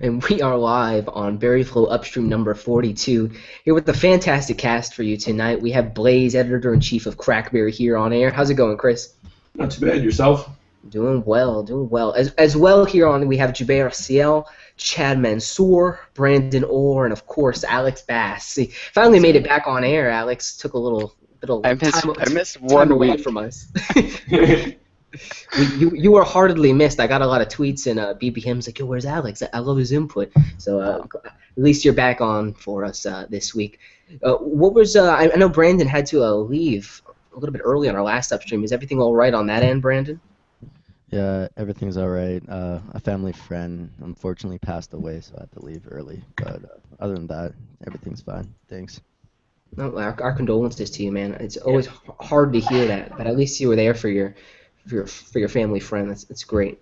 And we are live on BerryFlow Upstream number 42, here with the fantastic cast for you tonight. We have Blaze, editor-in-chief of Crackberry, here on air. How's it going, Chris? Not too bad. Yourself? Doing well, doing well. As well here on, we have Jubair CL, Chad Mansour, Brandon Orr, and of course Alex Bass. See, finally made it back on air. Alex took a little bit of I missed time 1 week. away from us. You were heartedly missed. I got a lot of tweets and BBM's like, yo, where's Alex? I love his input. So at least you're back on for us this week. What was I know Brandon had to leave a little bit early on our last upstream. Is everything all right on that end, Brandon? Yeah, everything's all right. A family friend unfortunately passed away, so I had to leave early. But other than that, everything's fine. Thanks. No, our condolences to you, man. It's always hard to hear that, but at least you were there for your family friend. That's great.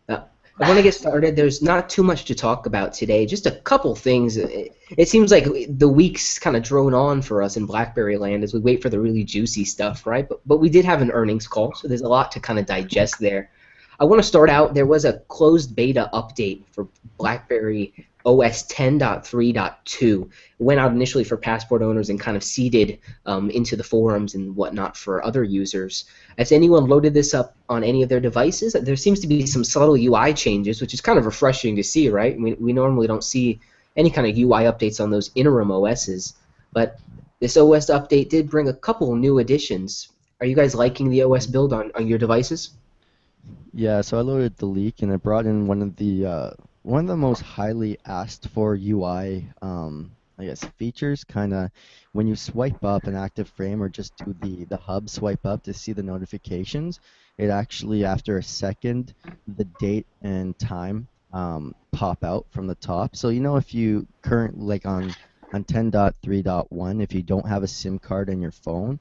I want to get started. There's not too much to talk about today. Just a couple things. It seems like the weeks kind of drone on for us in BlackBerry land as we wait for the really juicy stuff, right? But we did have an earnings call, so there's a lot to kind of digest there. I want to start out. There was a closed beta update for BlackBerry OS 10.3.2. It went out initially for Passport owners and kind of seeded into the forums and whatnot for other users. Has anyone loaded this up on any of their devices? There seems to be some subtle UI changes, which is kind of refreshing to see, right? We normally don't see any kind of UI updates on those interim OSs, but this OS update did bring a couple new additions. Are you guys liking the OS build on your devices? Yeah, so I loaded the leak and I brought in one of the most highly asked for UI, I guess, features. Kind of when you swipe up an active frame or just do the hub swipe up to see the notifications, it actually after a second the date and time pop out from the top. So if you like on 10.3.1, if you don't have a SIM card in your phone,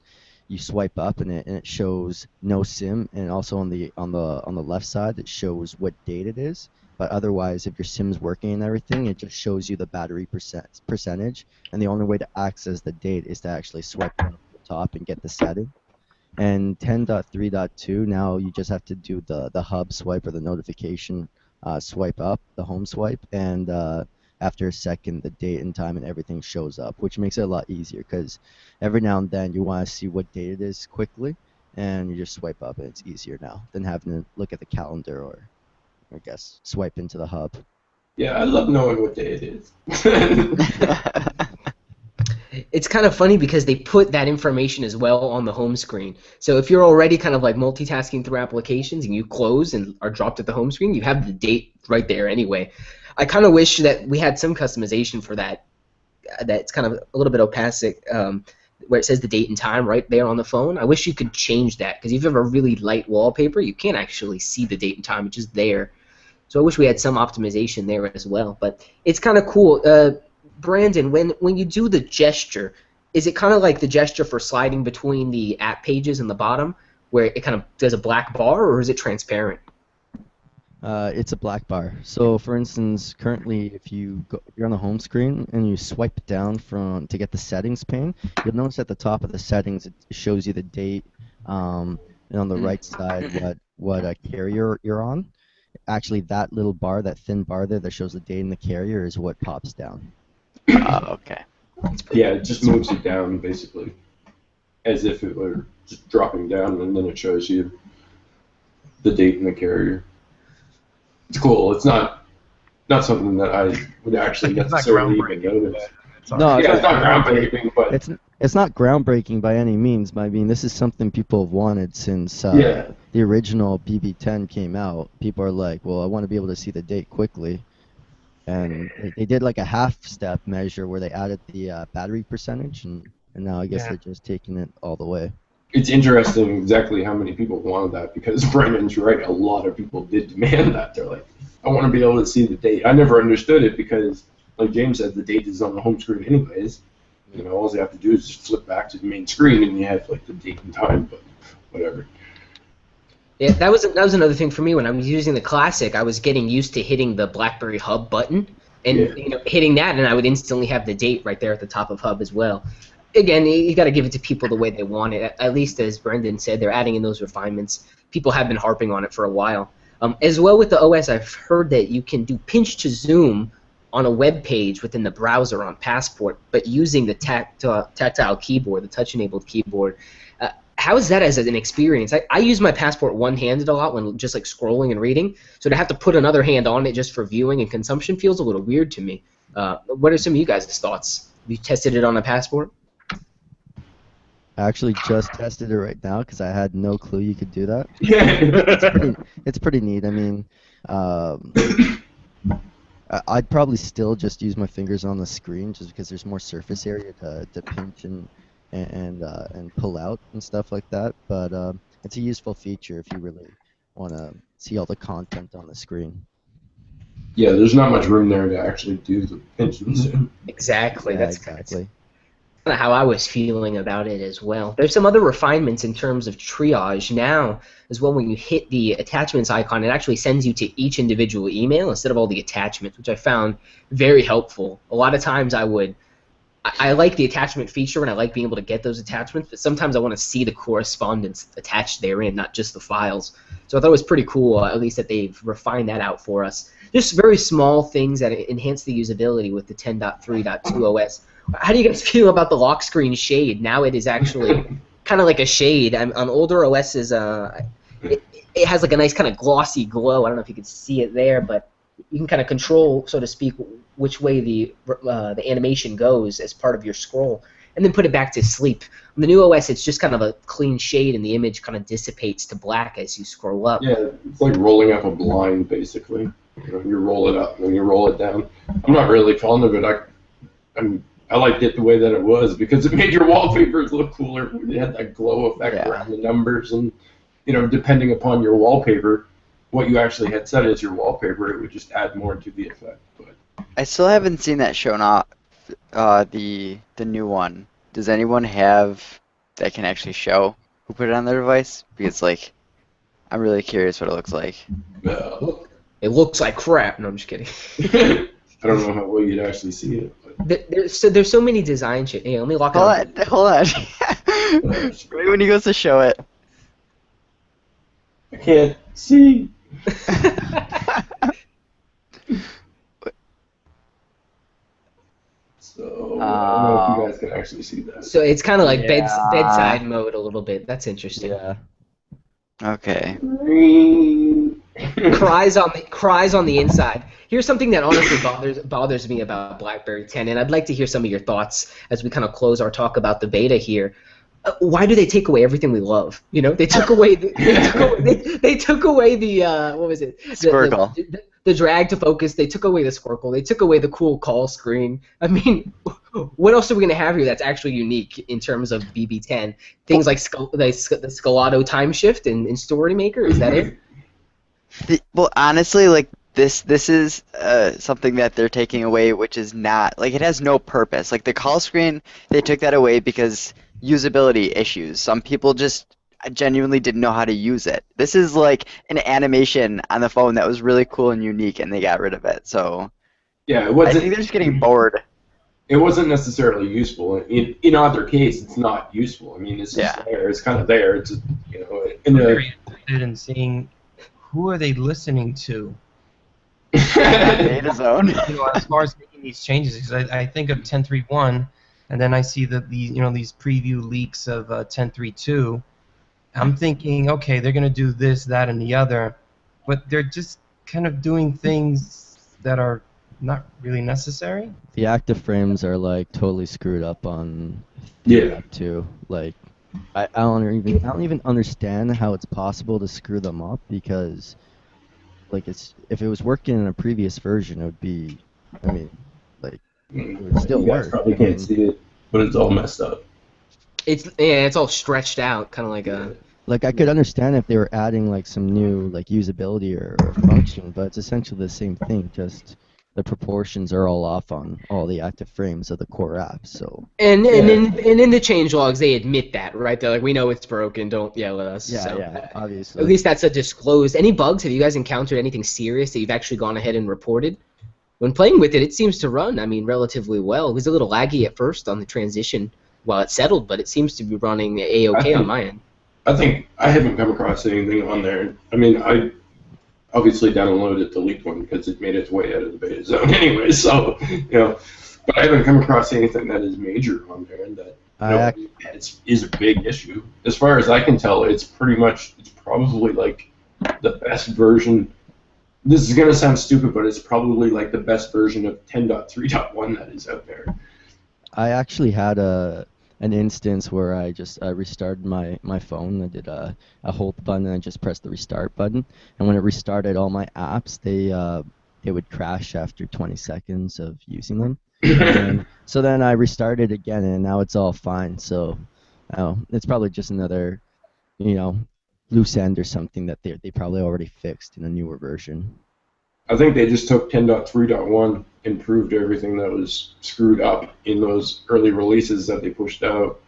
you swipe up and it shows no SIM, and also on the left side it shows what date it is. But otherwise, if your SIM's working and everything, it just shows you the battery percentage. And the only way to access the date is to actually swipe down to the top and get the setting. And 10.3.2, now you just have to do the hub swipe or the notification swipe up, the home swipe, and after a second, the date and time and everything shows up, which makes it a lot easier because every now and then you want to see what date it is quickly, and you just swipe up, and it's easier now than having to look at the calendar or I guess swipe into the hub. Yeah, I love knowing what day it is. It's kind of funny because they put that information as well on the home screen. So if you're already kind of like multitasking through applications and you close and are dropped at the home screen, you have the date right there anyway. I kind of wish that we had some customization for that. That's kind of a little bit opaque, where it says the date and time right there on the phone. I wish you could change that because if you have a really light wallpaper, you can't actually see the date and time. It's just there. So I wish we had some optimization there as well. But it's kind of cool. Brandon, when you do the gesture, is it kind of like the gesture for sliding between the app pages in the bottom, where it kind of does a black bar, or is it transparent? It's a black bar. So, for instance, currently, if you're on the home screen and you swipe down to get the settings pane, you'll notice at the top of the settings it shows you the date, and on the right side what carrier you're on. Actually, that little bar, that thin bar there that shows the date and the carrier, is what pops down. Okay. Yeah, it just moves it down basically, as if it were just dropping down, and then it shows you the date and the carrier. It's cool. It's not something that I would actually necessarily even notice. No, Yeah, it's not groundbreaking, but it's not groundbreaking by any means. But I mean, this is something people have wanted since yeah. the original BB10 came out. People are like, well, I want to be able to see the date quickly. And they did like a half-step measure where they added the battery percentage, and now I guess they're just taking it all the way. It's interesting exactly how many people wanted that, because Brandon's right, a lot of people did demand that. They're like, I want to be able to see the date. I never understood it because, like James said, the date is on the home screen anyways. All you have to do is just flip back to the main screen and you have like the date and time, but whatever. Yeah, that was another thing for me when I was using the Classic. I was getting used to hitting the BlackBerry Hub button and hitting that, and I would instantly have the date right there at the top of Hub as well. Again, you got to give it to people the way they want it. At least, as Brendan said, they're adding in those refinements. People have been harping on it for a while. As well with the OS, I've heard that you can do pinch to zoom on a web page within the browser on Passport, but using the tactile keyboard, the touch-enabled keyboard. How is that as an experience? I use my Passport one-handed a lot when just like scrolling and reading, so to have to put another hand on it just for viewing and consumption feels a little weird to me. What are some of you guys' thoughts? Have you tested it on a Passport? I actually just tested it right now because I had no clue you could do that. Yeah. It's pretty neat. I mean, I'd probably still just use my fingers on the screen just because there's more surface area to pinch and pull out and stuff like that. But it's a useful feature if you really want to see all the content on the screen. Yeah, there's not much room there to actually do the pinch and zoom. Exactly. Yeah, That's exactly. kind of how I was feeling about it as well. There's some other refinements in terms of triage now as well. When you hit the attachments icon, it actually sends you to each individual email instead of all the attachments, which I found very helpful. A lot of times I like the attachment feature and I like being able to get those attachments, but sometimes I want to see the correspondence attached therein, not just the files. So I thought it was pretty cool, at least that they've refined that out for us. Just very small things that enhance the usability with the 10.3.2 OS. How do you guys feel about the lock screen shade? Now it is actually kind of like a shade. On older OSs, it has like a nice kind of glossy glow. I don't know if you can see it there, but you can kind of control, so to speak, which way the animation goes as part of your scroll, and then put it back to sleep. On the new OS, it's just kind of a clean shade, and the image kind of dissipates to black as you scroll up. Yeah, it's like rolling up a blind, basically. You know, you roll it up and then you roll it down. I'm not really fond of it. I liked it the way that it was because it made your wallpapers look cooler. It had that glow effect around the numbers, and you know, depending upon your wallpaper, what you actually had set as your wallpaper, it would just add more to the effect. But I still haven't seen that shown off, the new one. Does anyone have that can actually show who put it on their device? Because like, I'm really curious what it looks like. It looks like crap. No, I'm just kidding. I don't know how well you'd actually see it. But There's so many design shit. Hey, let me lock it up. Hold on. Right when he goes to show it. I can't see. So I don't know if you guys can actually see that. So it's kind of like bedside mode a little bit. That's interesting. Yeah. Okay. Cries on the inside. Here's something that honestly bothers me about BlackBerry 10, and I'd like to hear some of your thoughts as we kind of close our talk about the beta here. Why do they take away everything we love? You know, they took away they took away the what was it? Squircle. The drag to focus. They took away the squircle. They took away the cool call screen. I mean, what else are we gonna have here that's actually unique in terms of BB10? Things like the Scalado time shift and Story Maker. Is that it? Well, honestly, like this is something that they're taking away, which is not like it has no purpose. Like the call screen, they took that away because usability issues. Some people just genuinely didn't know how to use it. This is like an animation on the phone that was really cool and unique, and they got rid of it. So yeah, it wasn't, I think they're just getting bored. It wasn't necessarily useful. In either case, it's not useful. I mean, it's just there. It's kind of there. It's just, you know, I'm very interested in seeing who are they listening to. Data zone. You know, as far as making these changes, because I think of 10.3.1, and then I see that these preview leaks of 10.3.2. I'm thinking, okay, they're gonna do this, that, and the other, but they're just kind of doing things that are not really necessary. The active frames are like totally screwed up on too. Like I don't even understand how it's possible to screw them up because like if it was working in a previous version, it would be, I mean, like it would still you guys work. probably can't see it, but it's all messed up. It's all stretched out, kind of like a. Like I could understand if they were adding like some new like usability or function, but it's essentially the same thing. Just the proportions are all off on all the active frames of the core apps. So. And in the change logs they admit that, right? They're like, we know it's broken, don't yell at us. Yeah, so, yeah, obviously. At least that's a disclosed. Any bugs? Have you guys encountered anything serious that you've actually gone ahead and reported? When playing with it, it seems to run, I mean, relatively well. It was a little laggy at first on the transition while it settled, but it seems to be running A-OK on my end. I think I haven't come across anything on there. I mean, obviously downloaded the leaked one because it made its way out of the beta zone anyway. So, but I haven't come across anything that is major on there and that is a big issue. As far as I can tell, it's probably like the best version. This is gonna sound stupid, but it's probably like the best version of 10.3.1 that is out there. I actually had an instance where I restarted my phone. I did a hold button and I just pressed the restart button. And when it restarted all my apps, they would crash after 20 seconds of using them. So then I restarted again, and now it's all fine. So it's probably just another, loose end or something that they probably already fixed in a newer version. I think they just took 10.3.1, improved everything that was screwed up in those early releases that they pushed out,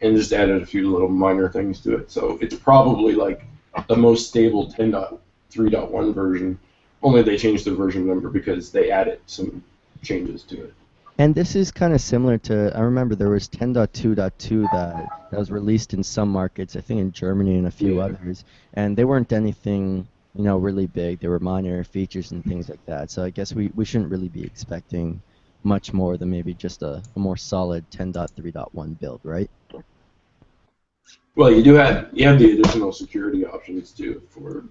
and just added a few little minor things to it. So it's probably like the most stable 10.3.1 version, only they changed the version number because they added some changes to it. And this is kind of similar to, I remember there was 10.2.2 that was released in some markets, I think in Germany and a few others, and they weren't anything really big. They were minor features and things like that. So I guess we shouldn't really be expecting much more than maybe just a more solid 10.3.1 build, right? Well, you have the additional security options too for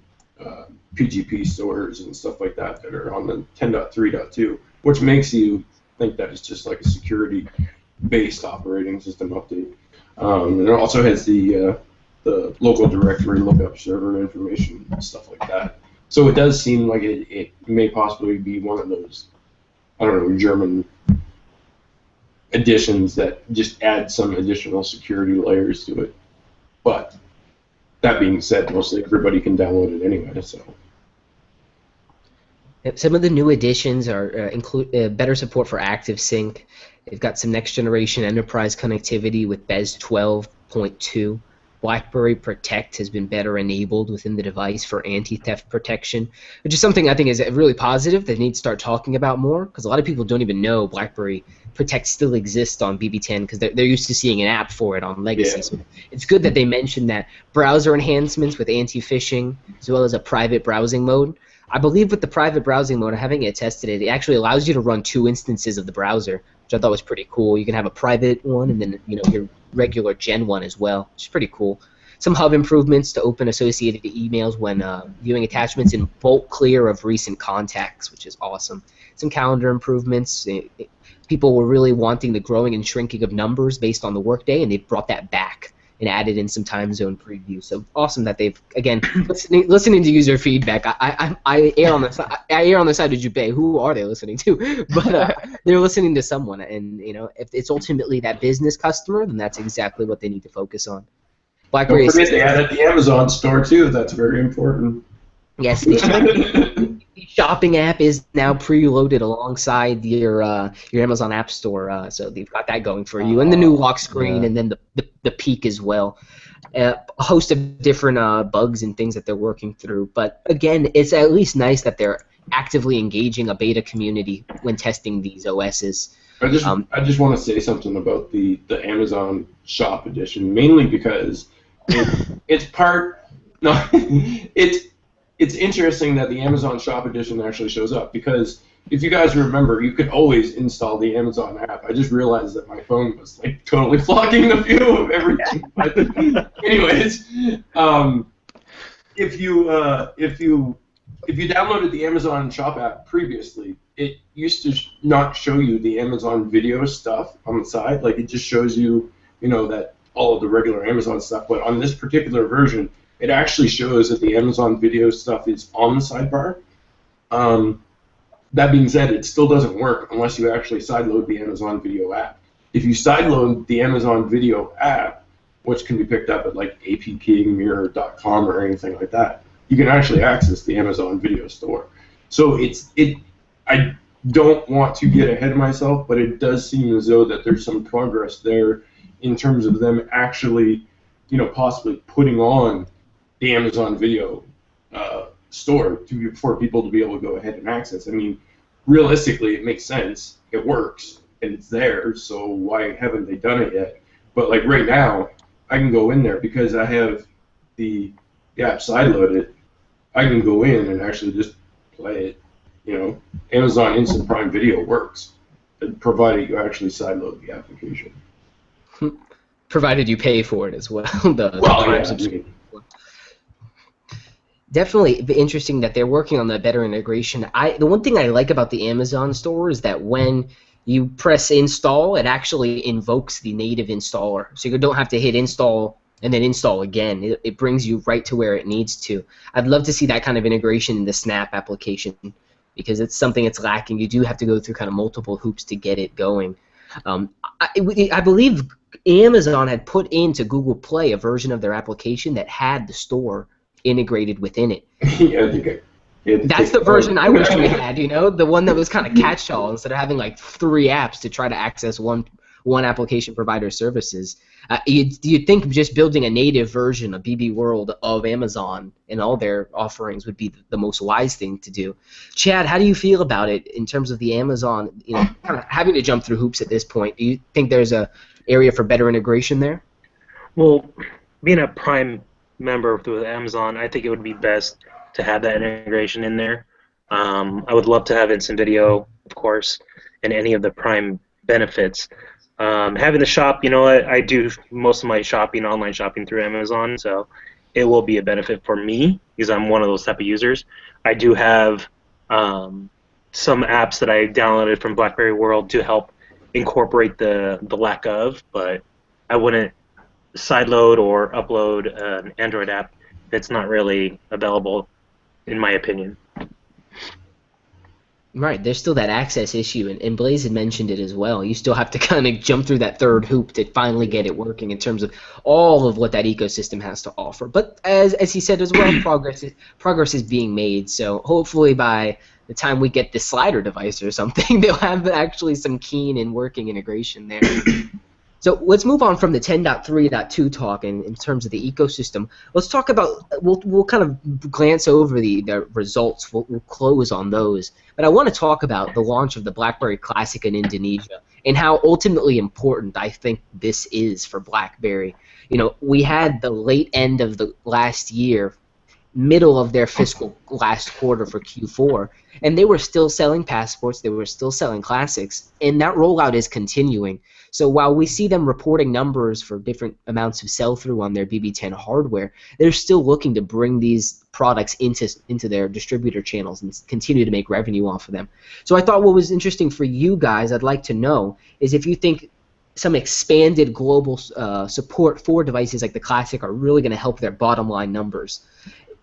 PGP stores and stuff like that are on the 10.3.2, which makes you think that it's just like a security-based operating system update. And it also has the local directory lookup server information and stuff like that. So it does seem like it may possibly be one of those, I don't know, German additions that just add some additional security layers to it. But that being said, mostly everybody can download it anyway. So some of the new additions are include better support for ActiveSync. They've got some next generation enterprise connectivity with BES 12.2. BlackBerry Protect has been better enabled within the device for anti-theft protection, which is something I think is really positive. They need to start talking about more because a lot of people don't even know BlackBerry Protect still exists on BB10 because they're used to seeing an app for it on Legacy. Yeah. So it's good that they mentioned that browser enhancements with anti-phishing as well as a private browsing mode. I believe with the private browsing mode, having it tested, it actually allows you to run 2 instances of the browser, which I thought was pretty cool. You can have a private one and then your regular Gen one as well, which is pretty cool. Some hub improvements to open associated emails when viewing attachments in bulk clear of recent contacts, which is awesome. Some calendar improvements. People were really wanting the growing and shrinking of numbers based on the workday, and they brought that back and added in some time zone preview. So awesome that they've, again, listening to user feedback. I err on the side of Jubei. Who are they listening to? But they're listening to someone, and if it's ultimately that business customer, then that's exactly what they need to focus on. BlackBerry. Don't forget they added the Amazon store too. That's very important. Yes, the shopping app is now preloaded alongside your Amazon App Store, so they've got that going for you, and the new lock screen, and then the peak as well. A host of different bugs and things that they're working through, but again, it's at least nice that they're actively engaging a beta community when testing these OSs. I just want to say something about the Amazon Shop Edition, mainly because it's interesting that the Amazon Shop Edition actually shows up, because if you guys remember, you could always install the Amazon app. I just realized that my phone was like totally blocking the view of everything. But anyways, if you downloaded the Amazon Shop app previously, it used to not show you the Amazon video stuff on the side. Like, it just shows you, that all of the regular Amazon stuff. But on this particular version, it actually shows that the Amazon video stuff is on the sidebar. That being said, it still doesn't work unless you actually sideload the Amazon Video app. If you sideload the Amazon Video app, which can be picked up at like appkingmirror.com or anything like that, you can actually access the Amazon Video Store. So I don't want to get ahead of myself, but it does seem as though that there's some progress there in terms of them actually, possibly putting on the Amazon Video store for people to be able to go ahead and access. I mean, realistically, it makes sense. It works, and it's there, so why haven't they done it yet? But like right now, I can go in there because I have the app sideloaded. I can go in and actually just play it. You know, Amazon Instant Prime Video works, provided you actually sideload the application. Provided you pay for it as well. the Well, Prime yeah, subscription. Definitely interesting that they're working on the better integration. The one thing I like about the Amazon store is that when you press install, it actually invokes the native installer. So you don't have to hit install and then install again. It brings you right to where it needs to. I'd love to see that kind of integration in the Snap application because it's something that's lacking. You do have to go through kind of multiple hoops to get it going. I believe Amazon had put into Google Play a version of their application that had the store integrated within it. Yeah, I think That's the version I wish we had, you know, the one that was kind of catch-all instead of having like 3 apps to try to access one application provider services. You'd think just building a native version of BB World of Amazon and all their offerings would be the most wise thing to do. Chad, how do you feel about it in terms of the Amazon, you know, kind of having to jump through hoops at this point? Do you think there's a area for better integration there? Well, being a Prime member through Amazon, I think it would be best to have that integration in there. I would love to have instant video, of course, and any of the Prime benefits. Having the shop, you know, I do most of my shopping, online shopping through Amazon, so it will be a benefit for me because I'm one of those type of users. I do have some apps that I downloaded from BlackBerry World to help incorporate the lack of, but I wouldn't sideload or upload an Android app that's not really available, in my opinion. Right, there's still that access issue, and Blaze had mentioned it as well. You still have to kind of jump through that third hoop to finally get it working in terms of all of what that ecosystem has to offer. But as he said as well, progress is being made. So hopefully by the time we get the Slider device or something, they'll have actually some keen and working integration there. So let's move on from the 10.3.2 talk in terms of the ecosystem. Let's talk about, we'll kind of glance over the results. We'll close on those. But I want to talk about the launch of the BlackBerry Classic in Indonesia and how ultimately important I think this is for BlackBerry. You know, we had the late end of the last year, middle of their fiscal last quarter for Q4, and they were still selling passports, they were still selling classics, and that rollout is continuing. So while we see them reporting numbers for different amounts of sell-through on their BB10 hardware, they're still looking to bring these products into their distributor channels and continue to make revenue off of them. So I thought what was interesting for you guys, I'd like to know, is if you think some expanded global support for devices like the Classic are really going to help their bottom line numbers.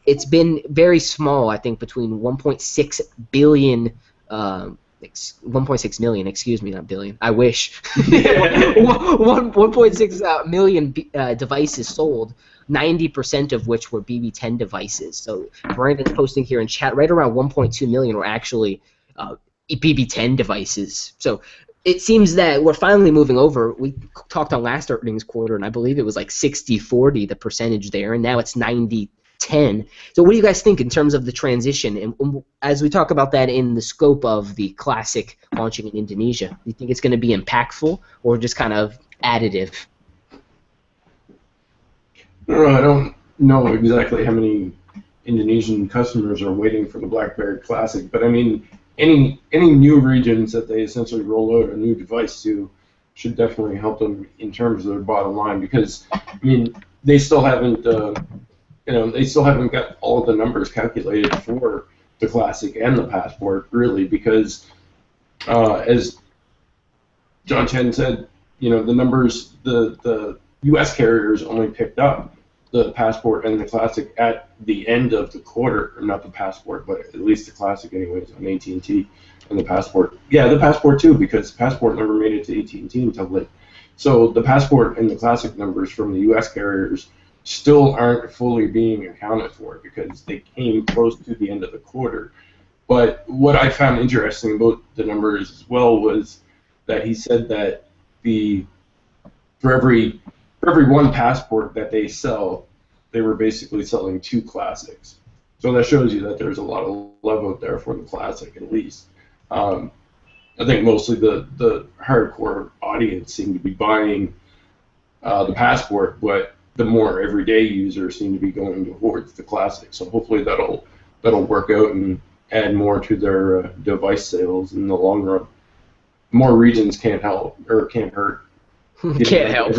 It's been very small, I think, between 1.6 billion 1.6 million, excuse me, not billion. I wish. 1.6 million devices sold, 90% of which were BB10 devices. So Brandon's posting here in chat, right around 1.2 million were actually BB10 devices. So it seems that we're finally moving over. We talked on last earnings quarter, and I believe it was like 60-40, the percentage there, and now it's 90-10. So what do you guys think in terms of the transition? And as we talk about that in the scope of the Classic launching in Indonesia, do you think it's going to be impactful or just kind of additive? I don't know exactly how many Indonesian customers are waiting for the BlackBerry Classic, but I mean, any new regions that they essentially roll out a new device to should definitely help them in terms of their bottom line, because I mean, they still haven't they still haven't got all of the numbers calculated for the Classic and the Passport, really, because as John Chen said, you know, the numbers, the U.S. carriers only picked up the Passport and the Classic at the end of the quarter, or not the Passport, but at least the Classic anyways, on AT&T, and the Passport. Yeah, the Passport too, because the Passport never made it to AT&T until late. So the Passport and the Classic numbers from the U.S. carriers still aren't fully being accounted for because they came close to the end of the quarter. But what I found interesting about the numbers as well was that he said that for every one Passport that they sell, they were basically selling 2 Classics. So that shows you that there's a lot of love out there for the Classic, at least. I think mostly the hardcore audience seemed to be buying the Passport, but the more everyday users seem to be going towards the Classic. So hopefully that'll that'll work out and add more to their device sales in the long run. More regions can't help or can't hurt. Can't help.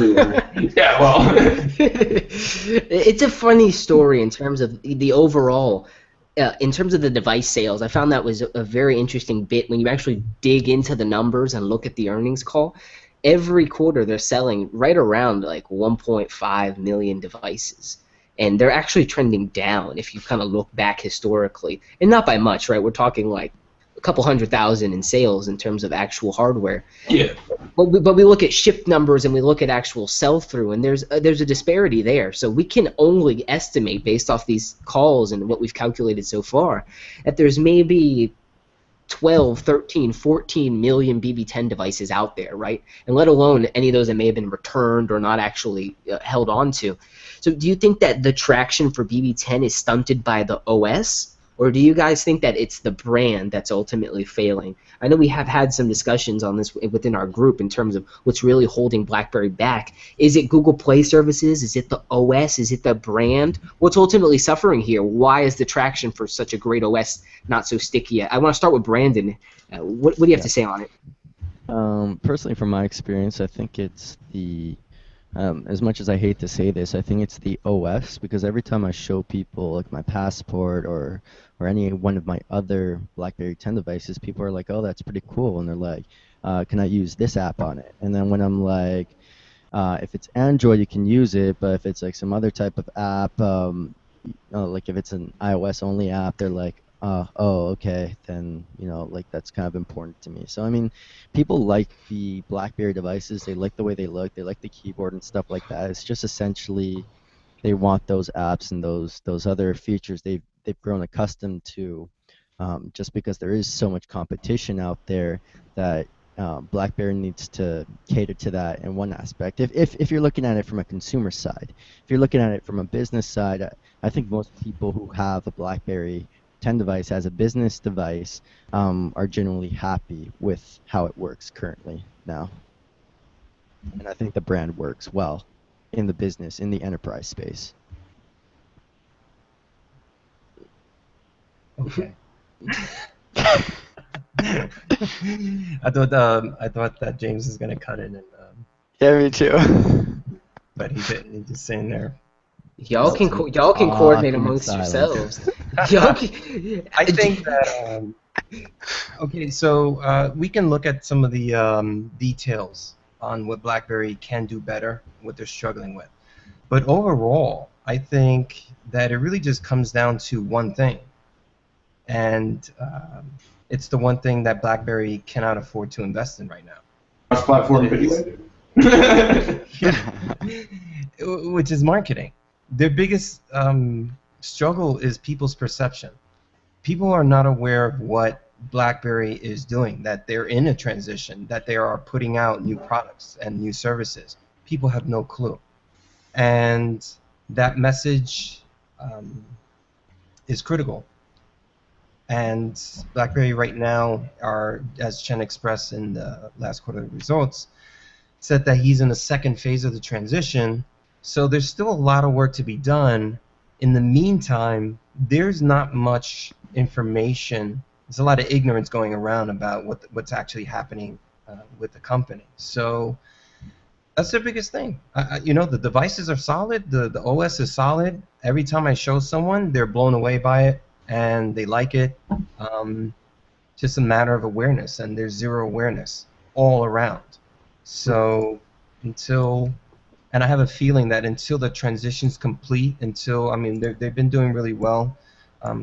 Yeah, well. It's a funny story in terms of the overall, in terms of the device sales. I found that was a very interesting bit when you actually dig into the numbers and look at the earnings call. Every quarter they're selling right around like 1.5 million devices. And they're actually trending down if you kind of look back historically. And not by much, right? We're talking like a couple 100,000 in sales in terms of actual hardware. Yeah. But we look at ship numbers and we look at actual sell-through, and there's a disparity there. So we can only estimate based off these calls and what we've calculated so far that there's maybe 12, 13, 14 million BB10 devices out there, right? And let alone any of those that may have been returned or not actually held on to. So do you think that the traction for BB10 is stunted by the OS? Or do you guys think that it's the brand that's ultimately failing? I know we have had some discussions on this within our group in terms of what's really holding BlackBerry back. Is it Google Play services? Is it the OS? Is it the brand? What's ultimately suffering here? Why is the traction for such a great OS not so sticky yet? I want to start with Brandon. What do you have to say on it? Personally, from my experience, I think it's the as much as I hate to say this, I think it's the OS, because every time I show people like my Passport or any one of my other BlackBerry 10 devices, people are like, "Oh, that's pretty cool," and they're like, "Can I use this app on it?" And then when I'm like, if it's Android, you can use it, but if it's like some other type of app, like if it's an iOS only app, they're like, oh, okay, then, like that's kind of important to me. So, I mean, people like the BlackBerry devices. They like the way they look. They like the keyboard and stuff like that. It's just essentially they want those apps and those other features they've grown accustomed to, just because there is so much competition out there that BlackBerry needs to cater to that in one aspect. If you're looking at it from a consumer side, if you're looking at it from a business side, I think most people who have a BlackBerry 10 device as a business device are generally happy with how it works currently now. And I think the brand works well in the business, in the enterprise space. Okay. I thought that James was gonna cut in, and Yeah, me too. but he didn't. He's just sitting there. Y'all can coordinate amongst yourselves. Y'all can, I think that okay, so we can look at some of the details on what BlackBerry can do better, what they're struggling with. But overall, I think that it really just comes down to one thing, and it's the one thing that BlackBerry cannot afford to invest in right now. Cross-platform video. Which is marketing. Their biggest struggle is people's perception. People are not aware of what BlackBerry is doing, that they're in a transition, that they are putting out new products and new services. People have no clue. And that message is critical. And BlackBerry right now are, as Chen expressed in the last quarter results, said that he's in the second phase of the transition. So there's still a lot of work to be done. In the meantime, there's not much information. There's a lot of ignorance going around about what's actually happening with the company. So that's their biggest thing. The devices are solid. The OS is solid. Every time I show someone, they're blown away by it and they like it. Just a matter of awareness, and there's zero awareness all around. So and I have a feeling that until the transition's complete, they've been doing really well,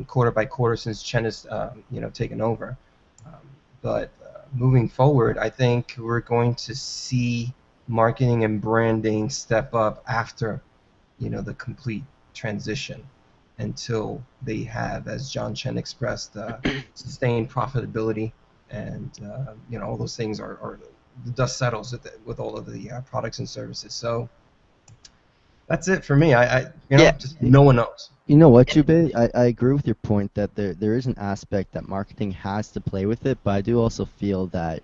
quarter by quarter since Chen has taken over. But moving forward, I think we're going to see marketing and branding step up after the complete transition, until they have, as John Chen expressed, sustained profitability, and all those things are the dust settles with all of the products and services. So that's it for me. Just no one knows. You know what, Jubei? I agree with your point that there is an aspect that marketing has to play with it, but I do also feel that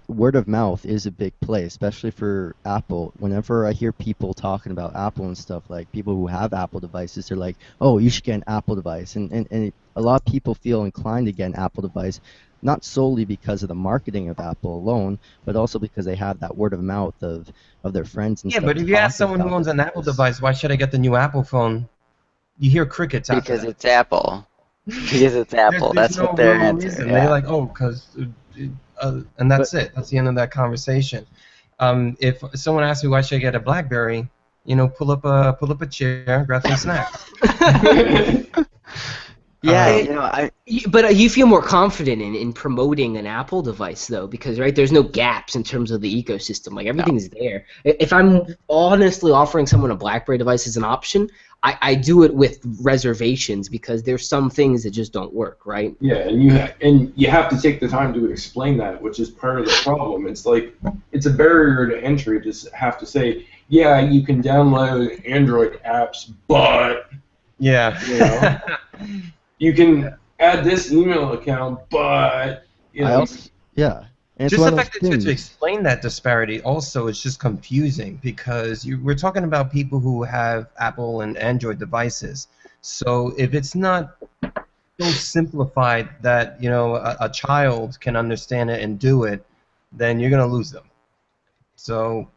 word of mouth is a big play, especially for Apple. Whenever I hear people talking about Apple and stuff, like people who have Apple devices, they're like, "Oh, you should get an Apple device," and a lot of people feel inclined to get an Apple device, not solely because of the marketing of Apple alone, but also because they have that word of mouth of their friends and Yeah, stuff but if you ask talking someone who about owns the an Apple device. device, why should I get the new Apple phone? You hear crickets after Because that. it's Apple. Because it's Apple. There's That's no what their real answer. reason. They're Yeah. like, oh, because, and But that's it. That's the end of that conversation. If someone asks me why should I get a BlackBerry, pull up a chair, grab some snacks. Yeah, Uh, But you feel more confident in promoting an Apple device, though, because right there's no gaps in terms of the ecosystem. Like no. everything's there. If I'm honestly offering someone a BlackBerry device as an option, I do it with reservations because there's some things that just don't work, right? Yeah, and you have to take the time to explain that, which is part of the problem. It's like it's a barrier to entry to have to say, yeah, you can download Android apps, but yeah. you know, you can add this email account, but I also, yeah, and it's Just one the of fact those that to things. explain that disparity also is just confusing because we're talking about people who have Apple and Android devices. So if it's not so simplified that a child can understand it and do it, then you're gonna lose them. So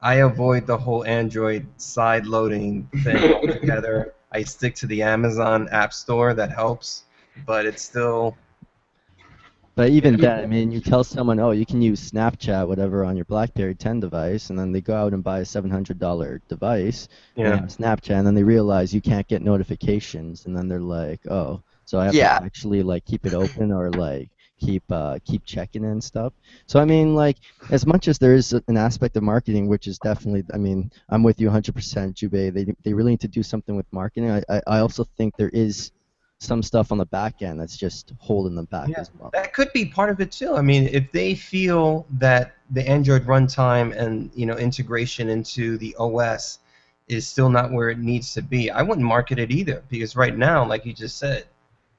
I avoid the whole Android side loading thing altogether. I stick to the Amazon App Store. That helps, but it's still. But even then, I mean, you tell someone, oh, you can use Snapchat, whatever, on your BlackBerry 10 device, and then they go out and buy a $700 device, and they Yeah. have Snapchat, and then they realize you can't get notifications, and then they're like, oh, so I have Yeah. to actually like keep it open or like keep checking it and stuff. So I mean, like, as much as there is an aspect of marketing, which is definitely, I mean, I'm with you 100%, Jubei. They really need to do something with marketing. I also think there is some stuff on the back end that's just holding them back Yeah, as well. that could be part of it too. I mean, if they feel that the Android runtime and integration into the OS is still not where it needs to be, I wouldn't market it either because right now, like you just said,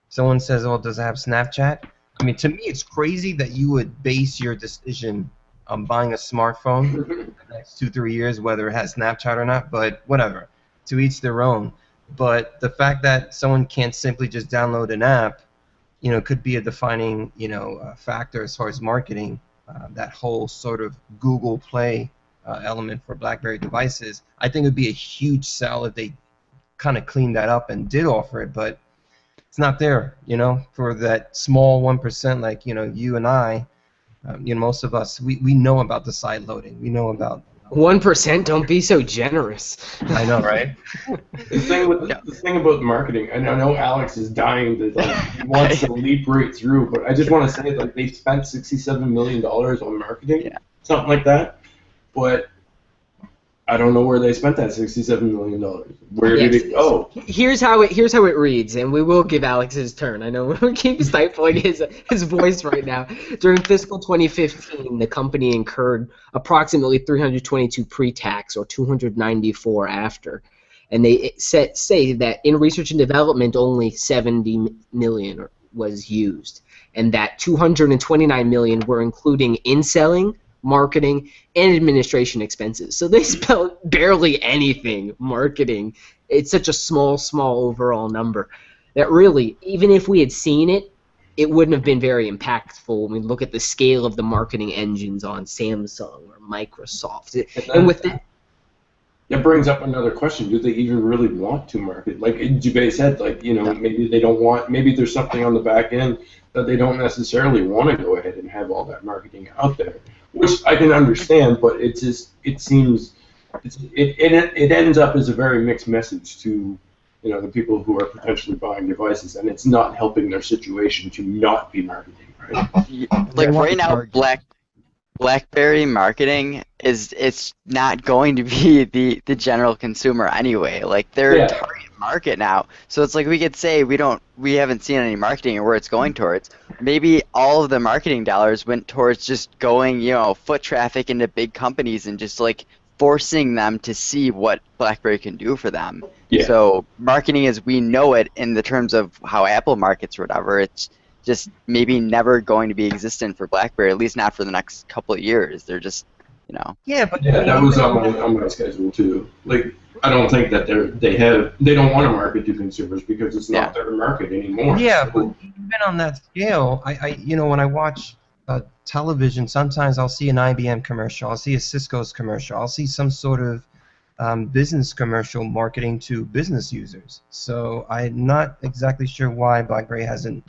someone says, "Oh, does it have Snapchat?" I mean, to me, it's crazy that you would base your decision on buying a smartphone in the next 2-3 years, whether it has Snapchat or not. But whatever, to each their own. But the fact that someone can't simply just download an app could be a defining, factor as far as marketing. That whole sort of Google Play element for BlackBerry devices, I think it would be a huge sell if they kind of cleaned that up and did offer it, but it's not there, for that small 1%, like, you and I, most of us, we know about the side loading. We know about. 1%, don't be so generous. I know, right? The thing about marketing, and I know Alex is dying to he wants to leap right through, but I just want to say they spent $67 million on marketing, something like that. But I don't know where they spent that $67 million. Where did it go? Here's how it reads, and we will give Alex his turn. I know we keep stifling his voice right now. During fiscal 2015, the company incurred approximately 322 pre-tax or 294 after, and they say that in research and development only 70 million was used, and that 229 million were including in selling, marketing, and administration expenses. So they spent barely anything marketing. It's such a small overall number that really, even if we had seen it, it wouldn't have been very impactful when we look at the scale of the marketing engines on Samsung or Microsoft. And with that, that brings up another question. Do they even really want to market? Like Jubei said, maybe they don't want, maybe there's something on the back end that they don't necessarily want to go ahead and have all that marketing out there, which I can understand, but it seems, it ends up as a very mixed message to, the people who are potentially buying devices, and it's not helping their situation to not be marketing, right? Like right now, BlackBerry marketing it's not going to be the general consumer anyway. Like they're a target market now. So it's like we could say we haven't seen any marketing or where it's going towards. Maybe all of the marketing dollars went towards just going, foot traffic into big companies and just like forcing them to see what BlackBerry can do for them. Yeah. So marketing as we know it in the terms of how Apple markets or whatever, it's just maybe never going to be existent for BlackBerry, at least not for the next couple of years. They're just, you know. Yeah, but Yeah, that was on my schedule too. Like, I don't think that they don't want to market to consumers because it's not their market anymore. Yeah, So, but even on that scale, you know, when I watch television, sometimes I'll see an IBM commercial, I'll see a Cisco's commercial, I'll see some sort of business commercial marketing to business users. So I'm not exactly sure why BlackBerry hasn't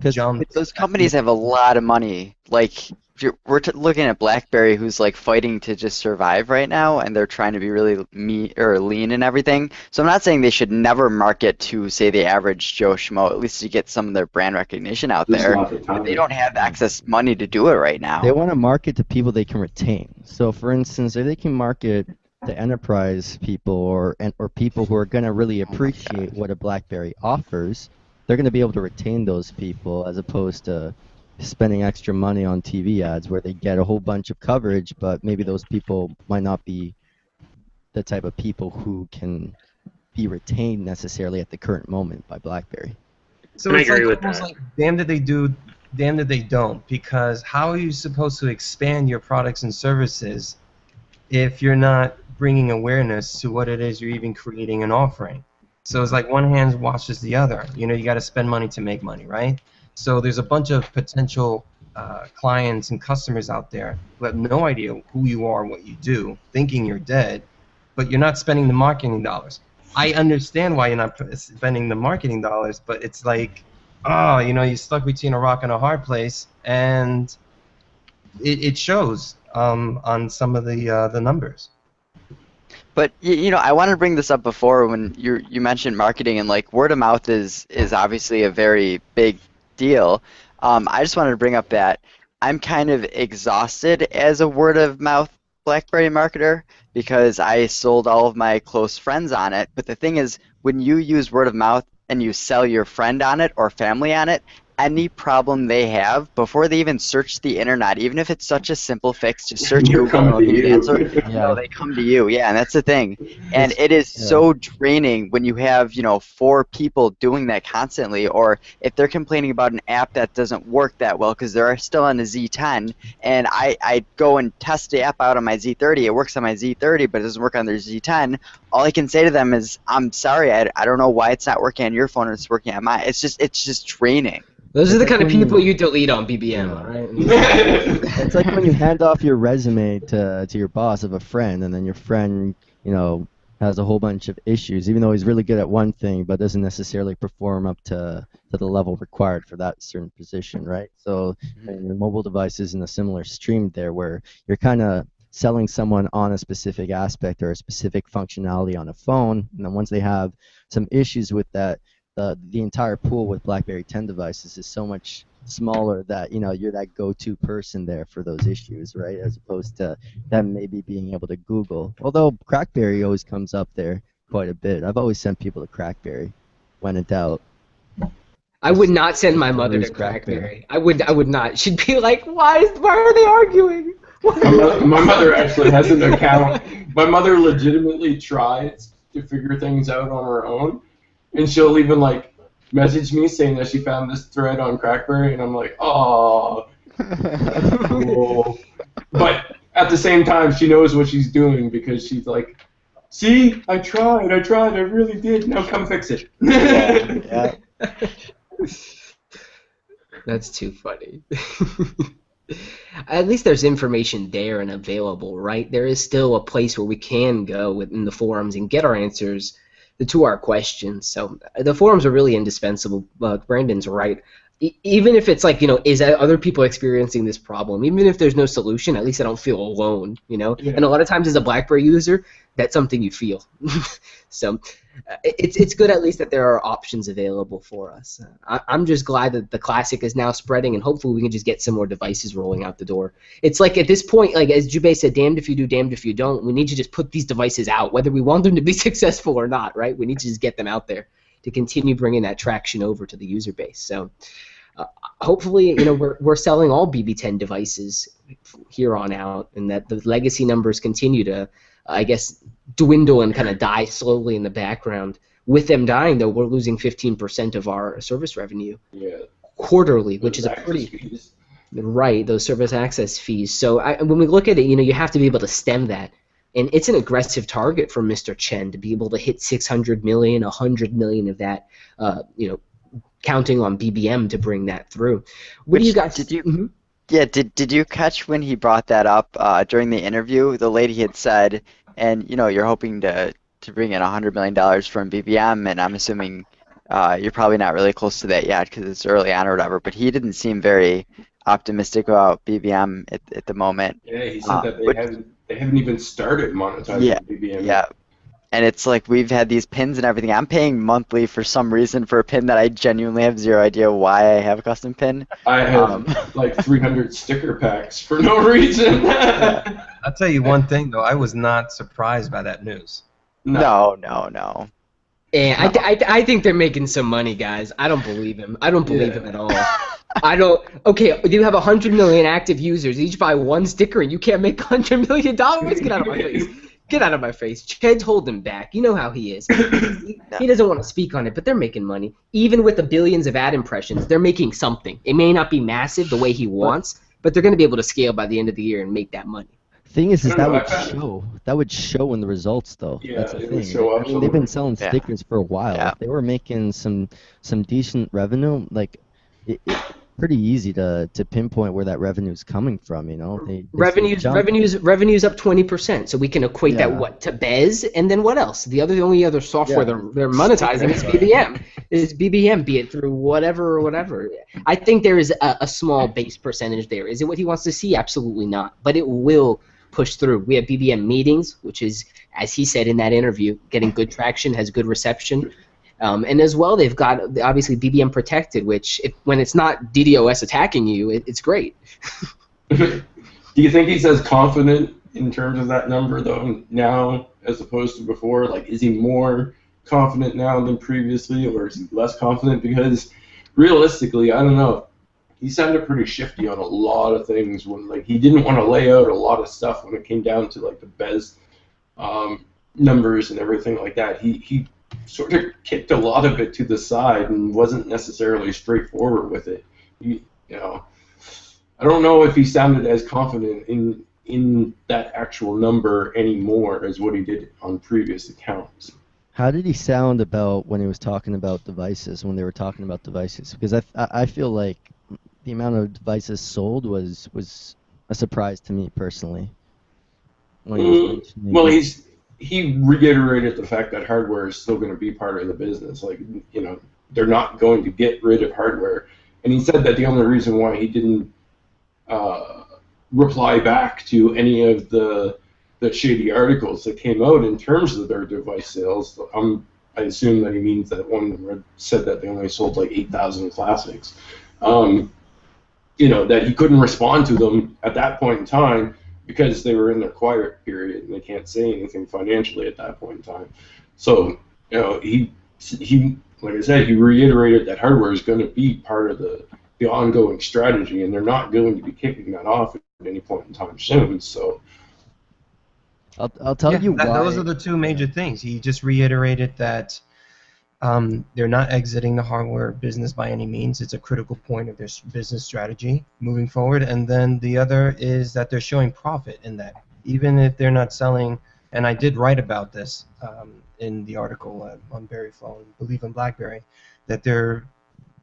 jumped. Those companies have a lot of money. Like, if we're looking at BlackBerry, who's like fighting to just survive right now, and they're trying to be really lean and everything. So I'm not saying they should never market to, say, the average Joe Schmo, at least to get some of their brand recognition out there's there. not the time. But they don't have access money to do it right now. They want to market to people they can retain. So, for instance, if they can market to enterprise people or people who are going to really appreciate what a BlackBerry offers, they're going to be able to retain those people as opposed to spending extra money on TV ads where they get a whole bunch of coverage, but maybe those people might not be the type of people who can be retained necessarily at the current moment by BlackBerry. So I it's agree like with almost that. like damned if they do, damned if they don't. Because how are you supposed to expand your products and services if you're not bringing awareness to what it is you're even creating and offering? So it's like one hand washes the other. You know, you got to spend money to make money, right? So there's a bunch of potential clients and customers out there who have no idea who you are, what you do, thinking you're dead, but you're not spending the marketing dollars. I understand why you're not spending the marketing dollars, but it's like, oh, you know, you're stuck between a rock and a hard place, and it shows on some of the numbers. But you know, I wanted to bring this up before when you mentioned marketing, and like word of mouth is obviously a very big deal. I just wanted to bring up that I'm kind of exhausted as a word of mouth BlackBerry marketer because I sold all of my close friends on it. But the thing is, when you use word of mouth and you sell your friend on it or family on it, any problem they have before they even search the internet, even if it's such a simple fix, just search They're Google coming and to get an you. answer. Yeah. No, they come to you. Yeah, and that's the thing. And it is Yeah. so draining when you have, you know, 4 people doing that constantly, or if they're complaining about an app that doesn't work that well because they're still on a Z10, and I go and test the app out on my Z30. It works on my Z30, but it doesn't work on their Z10. All I can say to them is, I'm sorry, I don't know why it's not working on your phone and it's working on mine. It's just draining. Those are the It's kind like of when people you- you delete on BBM, Yeah. all right? It's like when you hand off your resume to your boss of a friend, and then your friend, you know, has a whole bunch of issues, even though he's really good at one thing, but doesn't necessarily perform up to the level required for that certain position, right? So, and the mobile device is in a similar stream there, where you're kind of selling someone on a specific aspect or a specific functionality on a phone, and then once they have some issues with that, the entire pool with BlackBerry 10 devices is so much smaller that, you know, you're that go-to person there for those issues, right? As opposed to them maybe being able to Google. Although Crackberry always comes up there quite a bit. I've always sent people to Crackberry when in doubt. I would not send my To mother lose to BlackBerry. Crackberry. I would not. She'd be like, why are they arguing? My mother actually has an account. My mother legitimately tries to figure things out on her own, and she'll even like message me saying that she found this thread on Crackberry, and I'm like, oh, cool. But at the same time, she knows what she's doing because she's like, see, I tried, I really did. Now come fix it. Yeah. That's too funny. At least there's information there and available, right? There is still a place where we can go within the forums and get our answers to our questions. So the forums are really indispensable. Brandon's right. Even if it's like, you know, is that other people experiencing this problem? Even if there's no solution, at least I don't feel alone, you know? Yeah. And a lot of times as a BlackBerry user, that's something you feel. So it's good at least that there are options available for us. I'm just glad that the Classic is now spreading, and hopefully we can just get some more devices rolling out the door. It's like at this point, like as Jubei said, damned if you do, damned if you don't. We need to just put these devices out, whether we want them to be successful or not, right? We need to just get them out there to continue bringing that traction over to the user base. So hopefully, you know, we're selling all BB10 devices here on out, and that the legacy numbers continue to, I guess, dwindle and kind of die slowly in the background. With them dying, though, we're losing 15% of our service revenue. Yeah. quarterly, which is a Access pretty fees. right, those service access fees. So when we look at it, you have to be able to stem that. And it's an aggressive target for Mr. Chen to be able to hit 600 million, 100 million of that, counting on BBM to bring that through. What do you guys? Did you? Yeah, did you catch when he brought that up during the interview? The lady had said, and you're hoping to bring in $100 million from BBM, and I'm assuming you're probably not really close to that yet because it's early on or whatever. But he didn't seem very optimistic about BBM at the moment. Yeah, he said that they haven't even started monetizing BBM. Yeah. And it's like we've had these pins and everything. I'm paying monthly for some reason for a pin that I genuinely have zero idea why I have a custom pin. I have like 300 sticker packs for no reason. I'll tell you one thing though, I was not surprised by that news. No. Yeah, I think they're making some money, guys. I don't believe him. I don't believe him at all. I don't. Okay, you have 100 million active users. Each buy one sticker, and you can't make $100 million. Get out of my face. Get out of my face. Ched's holding back. You know how he is. He doesn't want to speak on it, but they're making money. Even with the billions of ad impressions, they're making something. It may not be massive the way he wants, but they're going to be able to scale by the end of the year and make that money. Thing is that would show in the results though. Yeah, that's the it would thing. show I mean, they've been selling Yeah. stickers for a while. Yeah. If they were making some decent revenue, like it's pretty easy to pinpoint where that revenue is coming from. They Revenues up 20%, so we can equate that to Bez, and then what else? The only other software they're monetizing is BBM. Be it through whatever or whatever. I think there is a small base percentage there. Is it what he wants to see? Absolutely not. But it will push through. We have BBM meetings, which is, as he said in that interview, getting good traction, has good reception. And as well, they've got obviously BBM protected, which when it's not DDoS attacking you, it's great. Do you think he's as confident in terms of that number though now as opposed to before? Like, is he more confident now than previously, or is he less confident? Because realistically, I don't know. He sounded pretty shifty on a lot of things when he didn't want to lay out a lot of stuff when it came down to the Bez numbers and everything like that. He sort of kicked a lot of it to the side and wasn't necessarily straightforward with it. I don't know if he sounded as confident in that actual number anymore as what he did on previous accounts. How did he sound about when he was talking about devices, when they were talking about devices? Because I feel like the amount of devices sold was a surprise to me personally. Well, he reiterated the fact that hardware is still going to be part of the business. They're not going to get rid of hardware. And he said that the only reason why he didn't reply back to any of the shady articles that came out in terms of their device sales, I assume that he means that one said that they only sold 8,000 classics. That he couldn't respond to them at that point in time because they were in their quiet period and they can't say anything financially at that point in time. So, he like I said, he reiterated that hardware is going to be part of the ongoing strategy, and they're not going to be kicking that off at any point in time soon. So, I'll tell you why. Those are the two major things. He just reiterated that they're not exiting the hardware business by any means. It's a critical point of their business strategy moving forward. And then the other is that they're showing profit in that, even if they're not selling. And I did write about this in the article on BerryFlow, and Believe in BlackBerry, that they're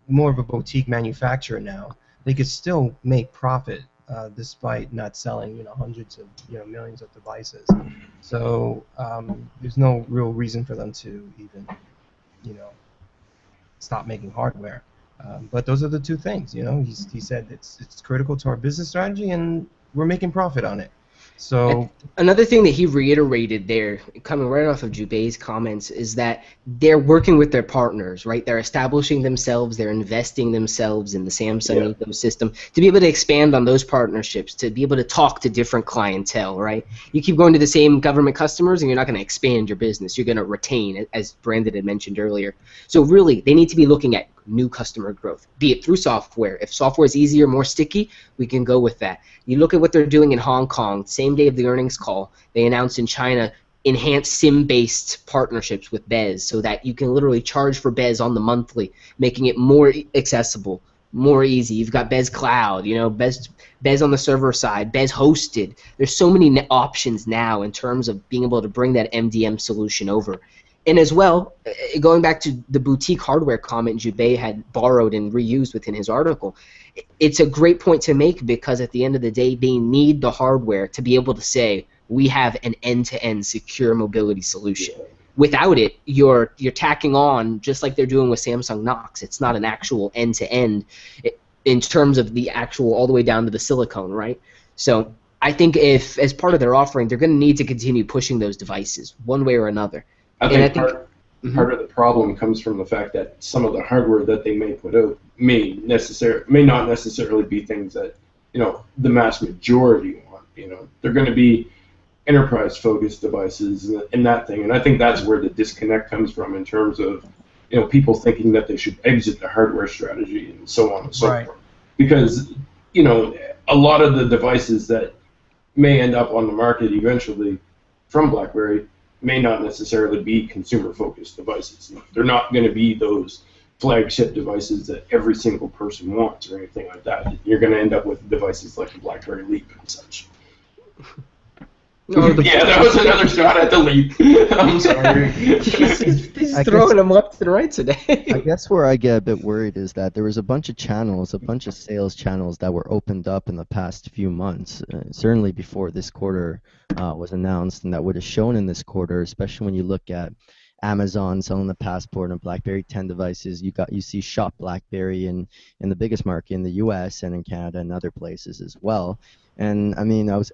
more of a boutique manufacturer now. They could still make profit despite not selling hundreds of millions of devices. So there's no real reason for them to even stop making hardware. But those are the two things. He said it's critical to our business strategy, and we're making profit on it. So another thing that he reiterated there, coming right off of Jubei's comments, is that they're working with their partners, right? They're establishing themselves, they're investing themselves in the Samsung ecosystem to be able to expand on those partnerships, to be able to talk to different clientele, right? You keep going to the same government customers and you're not going to expand your business. You're going to retain, as Brandon had mentioned earlier. So really, they need to be looking at new customer growth, be it through software. If software is easier, more sticky, we can go with that. You look at what they're doing in Hong Kong, same day of the earnings call, they announced in China enhanced SIM-based partnerships with Bez so that you can literally charge for Bez on the monthly, making it more accessible more easy. You've got Bez Cloud, Bez on the server side, Bez hosted. There's so many options now in terms of being able to bring that MDM solution over. And as well, going back to the boutique hardware comment Jubei had borrowed and reused within his article, it's a great point to make because at the end of the day, they need the hardware to be able to say, we have an end-to-end secure mobility solution. Without it, you're tacking on, just like they're doing with Samsung Knox. It's not an actual end-to-end in terms of the actual all the way down to the silicone, right? So I think if, as part of their offering, they're going to need to continue pushing those devices one way or another. I think part of the problem comes from the fact that some of the hardware that they may put out may not necessarily be things that the mass majority want. They're going to be enterprise-focused devices and that thing, and I think that's where the disconnect comes from in terms of people thinking that they should exit the hardware strategy and so on and so forth. Because a lot of the devices that may end up on the market eventually from BlackBerry may not necessarily be consumer-focused devices. They're not going to be those flagship devices that every single person wants or anything like that. You're going to end up with devices like the BlackBerry Leap and such. Yeah, that was another shot at the Leap. I'm sorry. He's throwing them left and right today. I guess where I get a bit worried is that there was a bunch of channels, a bunch of sales channels that were opened up in the past few months, certainly before this quarter was announced, and that would have shown in this quarter, especially when you look at Amazon selling the Passport and BlackBerry 10 devices. You see Shop BlackBerry in the biggest market in the U.S. and in Canada and other places as well. And I mean, I was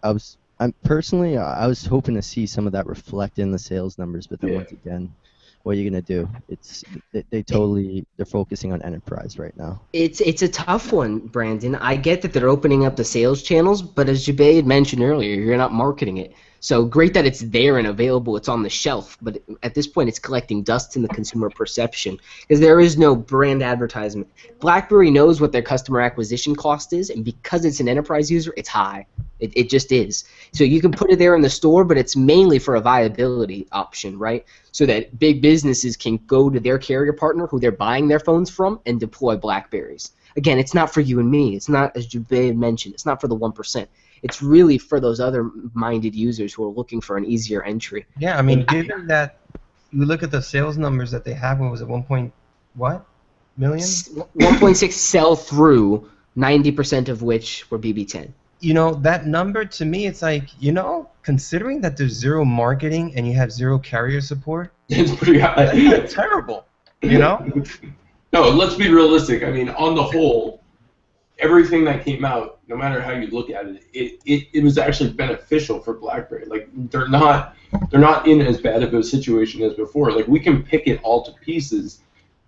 hoping to see some of that reflect in the sales numbers, but then once again, what are you gonna do? They're focusing on enterprise right now. It's a tough one, Brandon. I get that they're opening up the sales channels, but as Jubei had mentioned earlier, you're not marketing it. So great that it's there and available, it's on the shelf, but at this point it's collecting dust in the consumer perception because there is no brand advertisement. BlackBerry knows what their customer acquisition cost is, and because it's an enterprise user, it's high. It just is. So you can put it there in the store, but it's mainly for a viability option, right? So that big businesses can go to their carrier partner who they're buying their phones from and deploy BlackBerries. Again, it's not for you and me. It's not, as Jubei mentioned, it's not for the 1%. It's really for those other-minded users who are looking for an easier entry. Yeah, I mean, given that you look at the sales numbers that they have, what was it, 1.1 million? 1.6 sell through, 90% of which were BB10. That number to me, it's like, considering that there's zero marketing and you have zero carrier support, it's pretty high. That's terrible, No, let's be realistic. I mean, on the whole, everything that came out, no matter how you look at it, it was actually beneficial for BlackBerry. Like they're not in as bad of a situation as before. Like we can pick it all to pieces,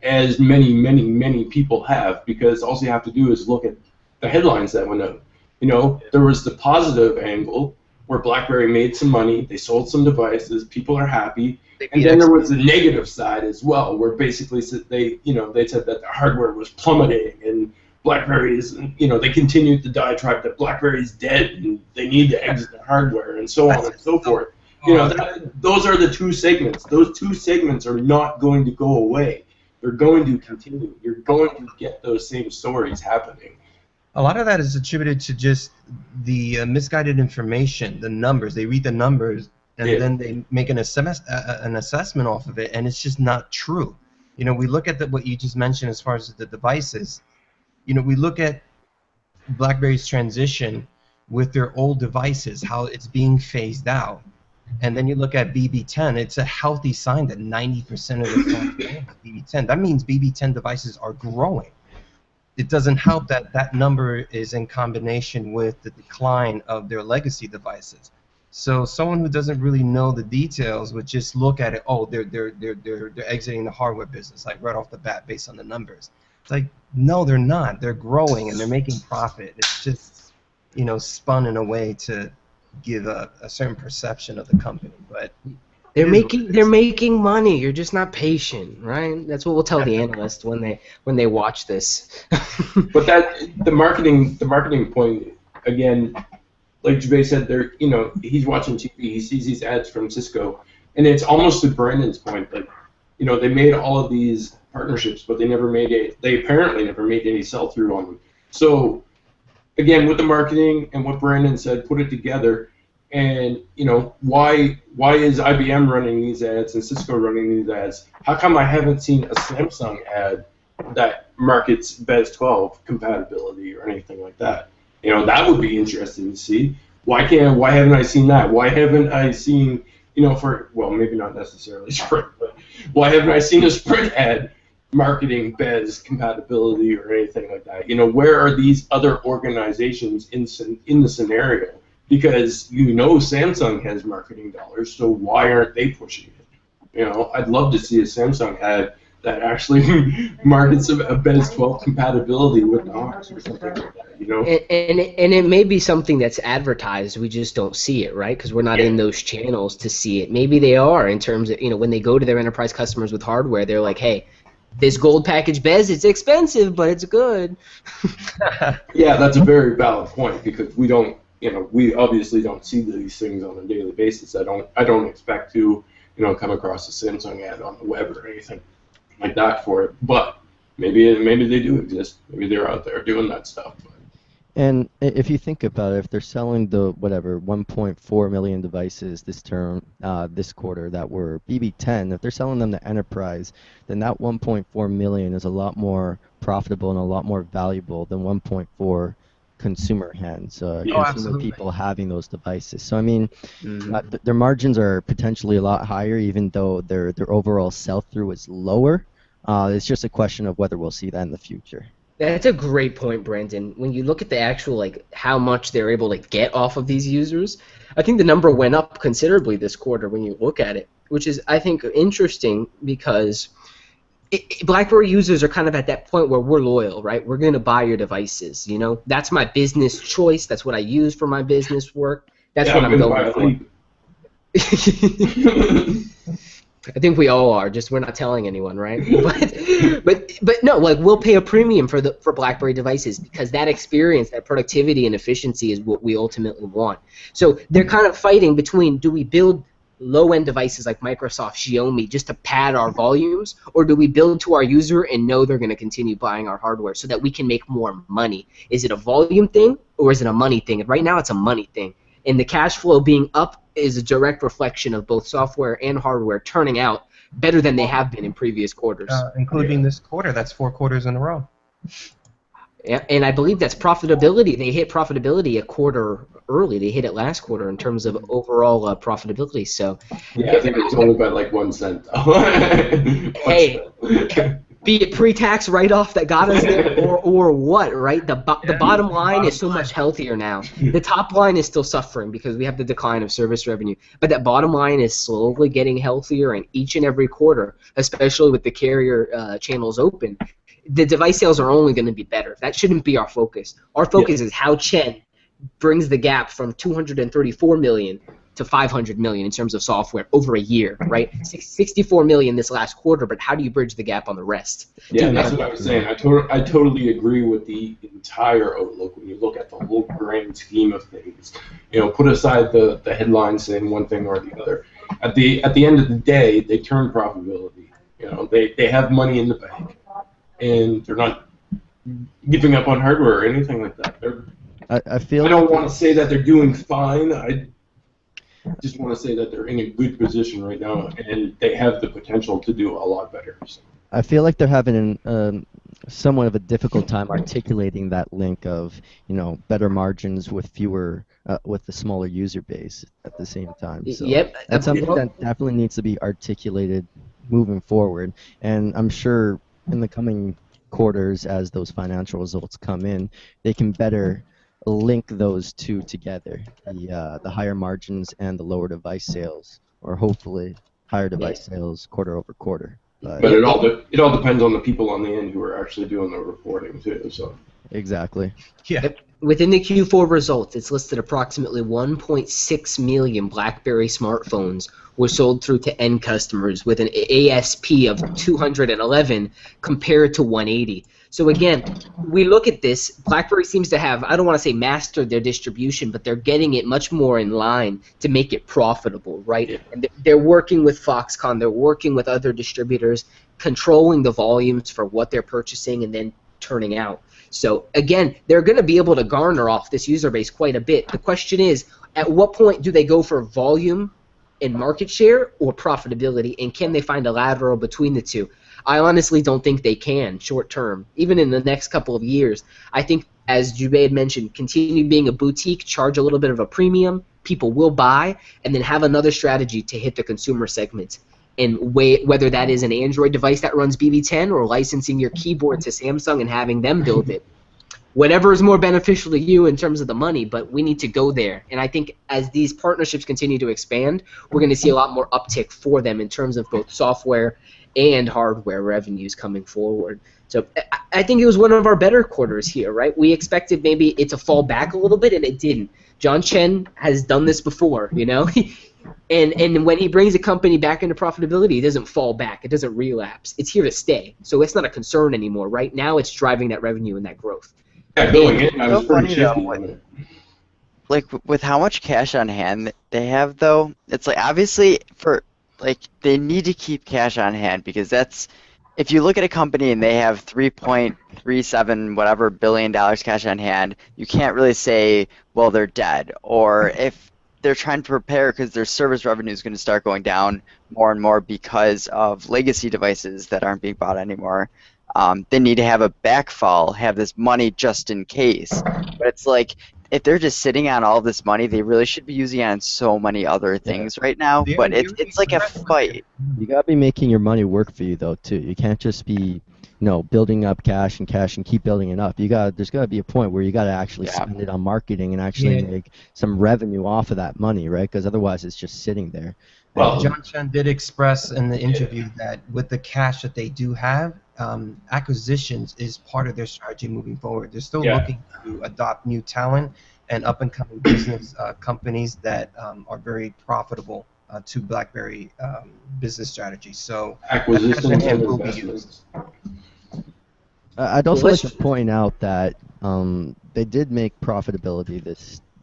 as many people have, because all you have to do is look at the headlines that went out. There was the positive angle where BlackBerry made some money, they sold some devices, people are happy, and then there was the negative side as well, where basically they said that the hardware was plummeting and BlackBerry is, they continued the diatribe that BlackBerry is dead and they need to exit the hardware and so on and so forth. Those are the two segments. Those two segments are not going to go away. They're going to continue. You're going to get those same stories happening. A lot of that is attributed to just the misguided information, the numbers. They read the numbers and then they make an assessment off of it, and it's just not true. We look at what you just mentioned as far as the devices. We look at BlackBerry's transition with their old devices, how it's being phased out. And then you look at BB10, it's a healthy sign that 90% of the phones are BB10. That means BB10 devices are growing. It doesn't help that that number is in combination with the decline of their legacy devices. So someone who doesn't really know the details would just look at it, oh, they're exiting the hardware business, like right off the bat based on the numbers. It's like, no, they're not. They're growing and they're making profit. It's just, spun in a way to give a certain perception of the company. But they're making money. You're just not patient, right? That's what we'll tell the analysts when they watch this. But the marketing point again, like Jubei said, he's watching TV. He sees these ads from Cisco, and it's almost to Brandon's point. Like, they made all of these partnerships, but they apparently never made any sell-through on them. So again, with the marketing and what Brandon said, put it together. And why is IBM running these ads and Cisco running these ads? How come I haven't seen a Samsung ad that markets BES 12 compatibility or anything like that? That would be interesting to see. Why haven't I seen that? Why haven't I seen maybe not necessarily Sprint, but why haven't I seen a Sprint ad marketing BES compatibility or anything like that? Where are these other organizations in the scenario? Because Samsung has marketing dollars, so why aren't they pushing it? I'd love to see a Samsung ad that actually markets a BES 12 compatibility with Knox or something like that. And it may be something that's advertised, we just don't see it, right? Because we're not in those channels to see it. Maybe they are in terms of, when they go to their enterprise customers with hardware, they're like, hey, this gold package BES, it's expensive, but it's good. Yeah, that's a very valid point, because we obviously don't see these things on a daily basis. I don't expect to, come across a Samsung ad on the web or anything like that for it. But maybe they do exist. Maybe they're out there doing that stuff. And if you think about it, if they're selling the 1.4 million devices this quarter that were BB10, if they're selling them to enterprise, then that 1.4 million is a lot more profitable and a lot more valuable than 1.4 consumer hands, consumer people having those devices. So I mean, their margins are potentially a lot higher, even though their overall sell-through is lower. It's just a question of whether we'll see that in the future. That's a great point, Brandon. When you look at the actual, how much they're able to get off of these users, I think the number went up considerably this quarter when you look at it, which is, I think, interesting because BlackBerry users are kind of at that point where we're loyal, right? We're going to buy your devices, That's my business choice. That's what I use for my business work. That's what I'm going for. I think we all are, just we're not telling anyone, right? But no, we'll pay a premium for BlackBerry devices because that experience, that productivity and efficiency is what we ultimately want. So they're kind of fighting between, do we build low-end devices like Microsoft, Xiaomi, just to pad our volumes, or do we build to our user and know they're going to continue buying our hardware so that we can make more money? Is it a volume thing or is it a money thing? And right now it's a money thing. And the cash flow being up is a direct reflection of both software and hardware turning out better than they have been in previous quarters. Including this quarter. That's 4 quarters in a row. Yeah, and I believe that's profitability. They hit profitability a quarter early. They hit it last quarter in terms of overall profitability. So yeah, I think it's only by 1 cent. Hey, be it pre-tax write-off that got us there, or what, right? The bottom line is so much healthier now. The top line is still suffering because we have the decline of service revenue, but that bottom line is slowly getting healthier, and each and every quarter, especially with the carrier channels open, the device sales are only going to be better. That shouldn't be our focus. Our focus is how Chen brings the gap from 234 million to 500 million in terms of software over a year, right? 64 million this last quarter, but how do you bridge the gap on the rest? Yeah, that's what I was saying. I totally agree with the entire outlook when you look at the whole grand scheme of things. Put aside the headlines saying one thing or the other. At the end of the day, they turn profitability. They have money in the bank, and they're not giving up on hardware or anything like that. I don't want to say that they're doing fine. I just want to say that they're in a good position right now, and they have the potential to do a lot better. So. I feel like they're having somewhat of a difficult time articulating that link of better margins with with the smaller user base at the same time. So yep, that's something that definitely needs to be articulated moving forward, and I'm sure in the coming quarters, as those financial results come in, they can better link those two together, the higher margins and the lower device sales, or hopefully higher device sales quarter over quarter. But it all depends on the people on the end who are actually doing the reporting too. So exactly. Yeah. Within the Q4 results, it's listed approximately 1.6 million BlackBerry smartphones were sold through to end customers with an ASP of 211 compared to 180. So again, we look at this, BlackBerry seems to have, I don't want to say mastered their distribution, but they're getting it much more in line to make it profitable, right? Yeah. And they're working with Foxconn, they're working with other distributors, controlling the volumes for what they're purchasing and then turning out. So again, they're going to be able to garner off this user base quite a bit. The question is, at what point do they go for volume and market share or profitability, and can they find a lateral between the two? I honestly don't think they can short term, even in the next couple of years. I think, as Jubei had mentioned, continue being a boutique, charge a little bit of a premium, people will buy, and then have another strategy to hit the consumer segment. And whether that is an Android device that runs BB10 or licensing your keyboard to Samsung and having them build it. Whatever is more beneficial to you in terms of the money, but we need to go there. And I think as these partnerships continue to expand, we're going to see a lot more uptick for them in terms of both software and hardware revenues coming forward. So I think it was one of our better quarters here, right? We expected maybe it to fall back a little bit, and it didn't. John Chen has done this before, you know? And when he brings a company back into profitability, it doesn't fall back. It doesn't relapse. It's here to stay. So it's not a concern anymore, right? Now it's driving that revenue and that growth. Yeah, going in, I was So pretty funny though, shifty on it. like with how much cash on hand they have though, it's like obviously for like they need to keep cash on hand because that's if you look at a company and they have 3.37 whatever billion dollars cash on hand, you can't really say well they're dead, or if they're trying to prepare because their service revenue is going to start going down more and more because of legacy devices that aren't being bought anymore. They need to have a backfall, have this money just in case. But it's like, if they're just sitting on all this money, they really should be using it on so many other things right now. But it's like a fight. You gotta be making your money work for you though too. You can't just be, building up cash and keep building it up. There's gotta be a point where you gotta actually spend it on marketing and actually make some revenue off of that money, right? Because otherwise it's just sitting there. Well, John Chen did express in the interview that with the cash that they do have, acquisitions is part of their strategy moving forward. They're still looking to adopt new talent and up-and-coming business companies that are very profitable to BlackBerry business strategy. So Acquisitions and will be investments. I'd also like to point out that they did make profitability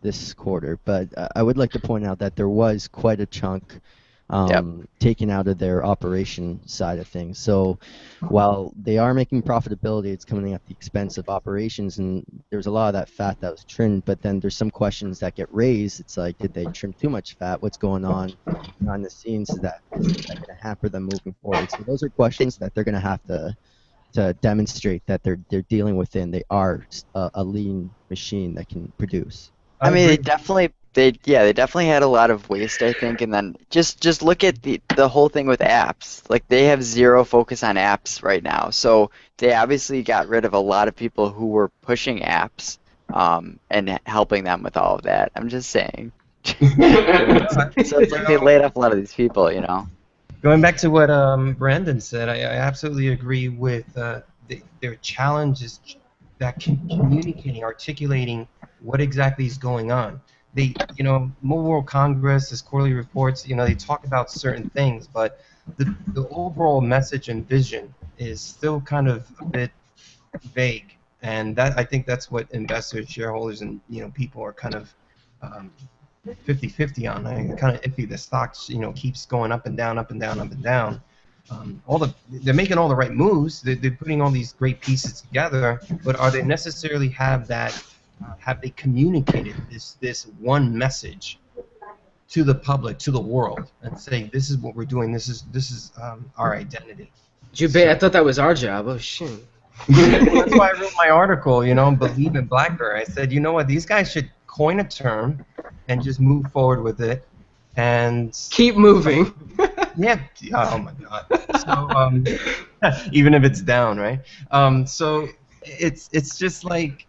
this quarter, but I would like to point out that there was quite a chunk taken out of their operation side of things. So while they are making profitability, it's coming at the expense of operations, and there's a lot of that fat that was trimmed, but then there's some questions that get raised. It's like, did they trim too much fat? What's going on behind the scenes? Is that going to hamper them moving forward? So those are questions that they're going to have to demonstrate that they're dealing within. They are a lean machine that can produce. I mean, they definitely had a lot of waste, I think, and then just look at the whole thing with apps. Like they have zero focus on apps right now, so they obviously got rid of a lot of people who were pushing apps and helping them with all of that. I'm just saying. So it's like they laid off a lot of these people, Going back to what Brandon said, I absolutely agree with their challenge is that communicating, articulating what exactly is going on. They, Mobile World Congress, his quarterly reports, they talk about certain things, but the overall message and vision is still kind of a bit vague, and I think that's what investors, shareholders, and people are kind of 50-50 on. Kind of iffy. The stocks, keeps going up and down, up and down, up and down. They're making all the right moves. They're putting all these great pieces together, but are they necessarily have they communicated this one message to the public, to the world, and say this is what we're doing. This is our identity. Jubei, I thought that was our job. Oh shit. That's why I wrote my article. Believe in BlackBerry. I said, you know what? These guys should coin a term and just move forward with it and keep moving. Yeah. Oh my God. So even if it's down, right? So it's just like,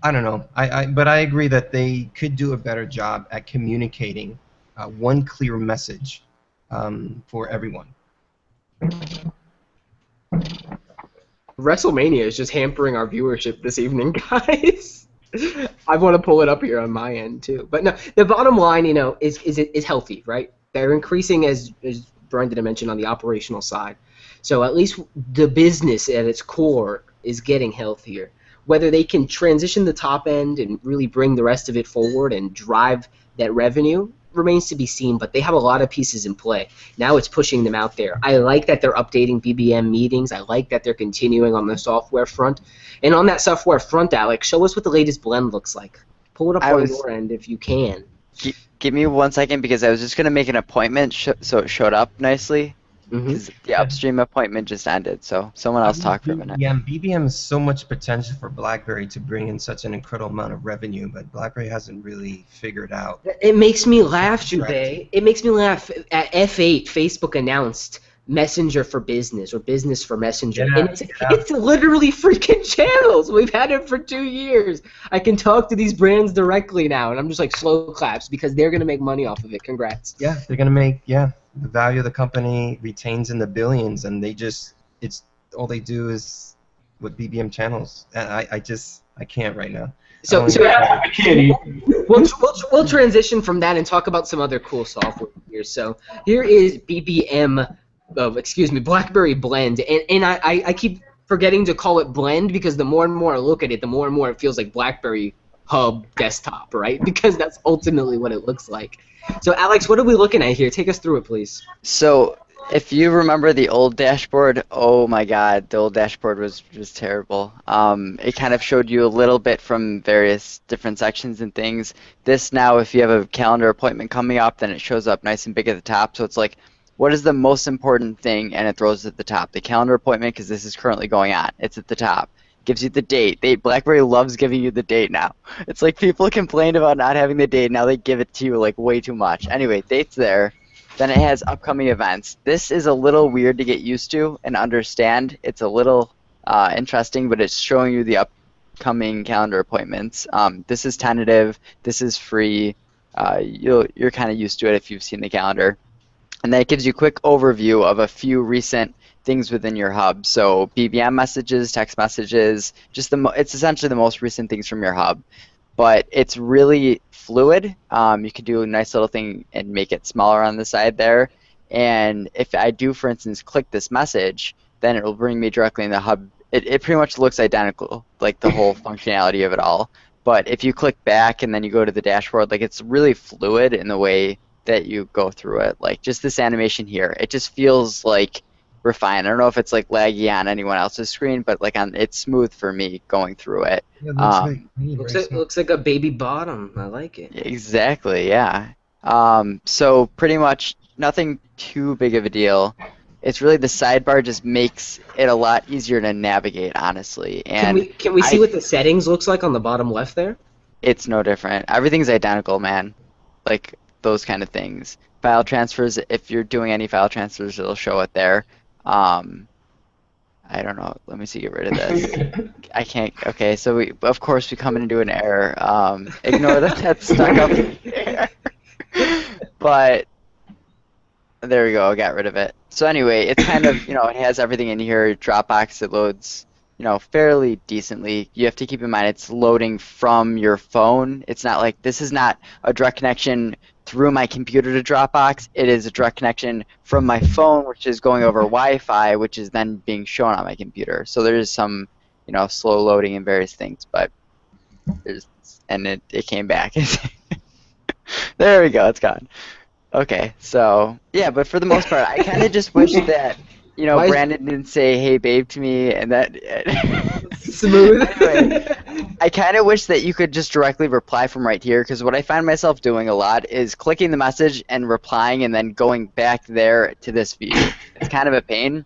I don't know. But I agree that they could do a better job at communicating one clear message for everyone. WrestleMania is just hampering our viewership this evening, guys. I want to pull it up here on my end too. But no, the bottom line, is healthy, right? They're increasing, as Brian did mention, on the operational side. So at least the business at its core is getting healthier. Whether they can transition the top end and really bring the rest of it forward and drive that revenue remains to be seen, but they have a lot of pieces in play. Now it's pushing them out there. I like that they're updating BBM meetings. I like that they're continuing on the software front. And on that software front, Alex, show us what the latest Blend looks like. Pull it up on your end if you can. Give me 1 second because I was just going to make an appointment so it showed up nicely. Because the Upstream appointment just ended, so someone else talk for a minute. Yeah, BBM has so much potential for BlackBerry to bring in such an incredible amount of revenue, but BlackBerry hasn't really figured out. It makes me laugh, Jubei. It makes me laugh. At F8, Facebook announced Messenger for Business or Business for Messenger. Yeah, And it's literally freaking channels. We've had it for 2 years. I can talk to these brands directly now, and I'm just like slow claps because they're going to make money off of it. Congrats. Yeah, they're going to make, the value of the company retains in the billions, and it's all they do is with BBM channels. And I can't right now. I can't even. We'll transition from that and talk about some other cool software here. So here is BlackBerry Blend, and I keep forgetting to call it Blend because the more and more I look at it, the more and more it feels like BlackBerry Hub desktop, right? Because that's ultimately what it looks like. So Alex, what are we looking at here? Take us through it, please. So if you remember the old dashboard, oh my God, the old dashboard was terrible. It kind of showed you a little bit from various different sections and things. This now, if you have a calendar appointment coming up, then it shows up nice and big at the top. So it's like, what is the most important thing? And it throws it at the top. The calendar appointment, because this is currently going on. It's at the top. Gives you the date. BlackBerry loves giving you the date now. It's like people complained about not having the date. Now they give it to you like way too much. Anyway, date's there. Then it has upcoming events. This is a little weird to get used to and understand. It's a little interesting, but it's showing you the upcoming calendar appointments. This is tentative. This is free. You're kind of used to it if you've seen the calendar. And then it gives you a quick overview of a few recent things within your hub. So BBM messages, text messages, it's essentially the most recent things from your hub. But it's really fluid. You can do a nice little thing and make it smaller on the side there. And if I do, for instance, click this message, then it will bring me directly in the hub. It pretty much looks identical, like the whole functionality of it all. But if you click back and then you go to the dashboard, like it's really fluid in the way that you go through it. Like just this animation here, it just feels like refined. I don't know if it's like laggy on anyone else's screen, but like it's smooth for me going through it. Looks like a baby bottom. I like it. Exactly, yeah. So pretty much nothing too big of a deal. It's really the sidebar just makes it a lot easier to navigate, honestly. And can we see what the settings looks like on the bottom left there? It's no different. Everything's identical, man. Like those kind of things. File transfers, if you're doing any file transfers, it'll show it there. I don't know. Let me see. Get rid of this. I can't. Okay, so of course we come into an error. Ignore that. That's stuck up here. But there we go. I got rid of it. So anyway, it's kind of, it has everything in here. Dropbox, it loads, fairly decently. You have to keep in mind it's loading from your phone. It's not like, this is not a direct connection through my computer to Dropbox. It is a direct connection from my phone, which is going over Wi-Fi, which is then being shown on my computer. So there's some, slow loading and various things, but it came back. There we go, it's gone. Okay, so yeah, but for the most part, I kind of just wish that Brandon didn't say "Hey, babe" to me, and that smooth. Anyway, I kind of wish that you could just directly reply from right here, because what I find myself doing a lot is clicking the message and replying, and then going back there to this view. It's kind of a pain.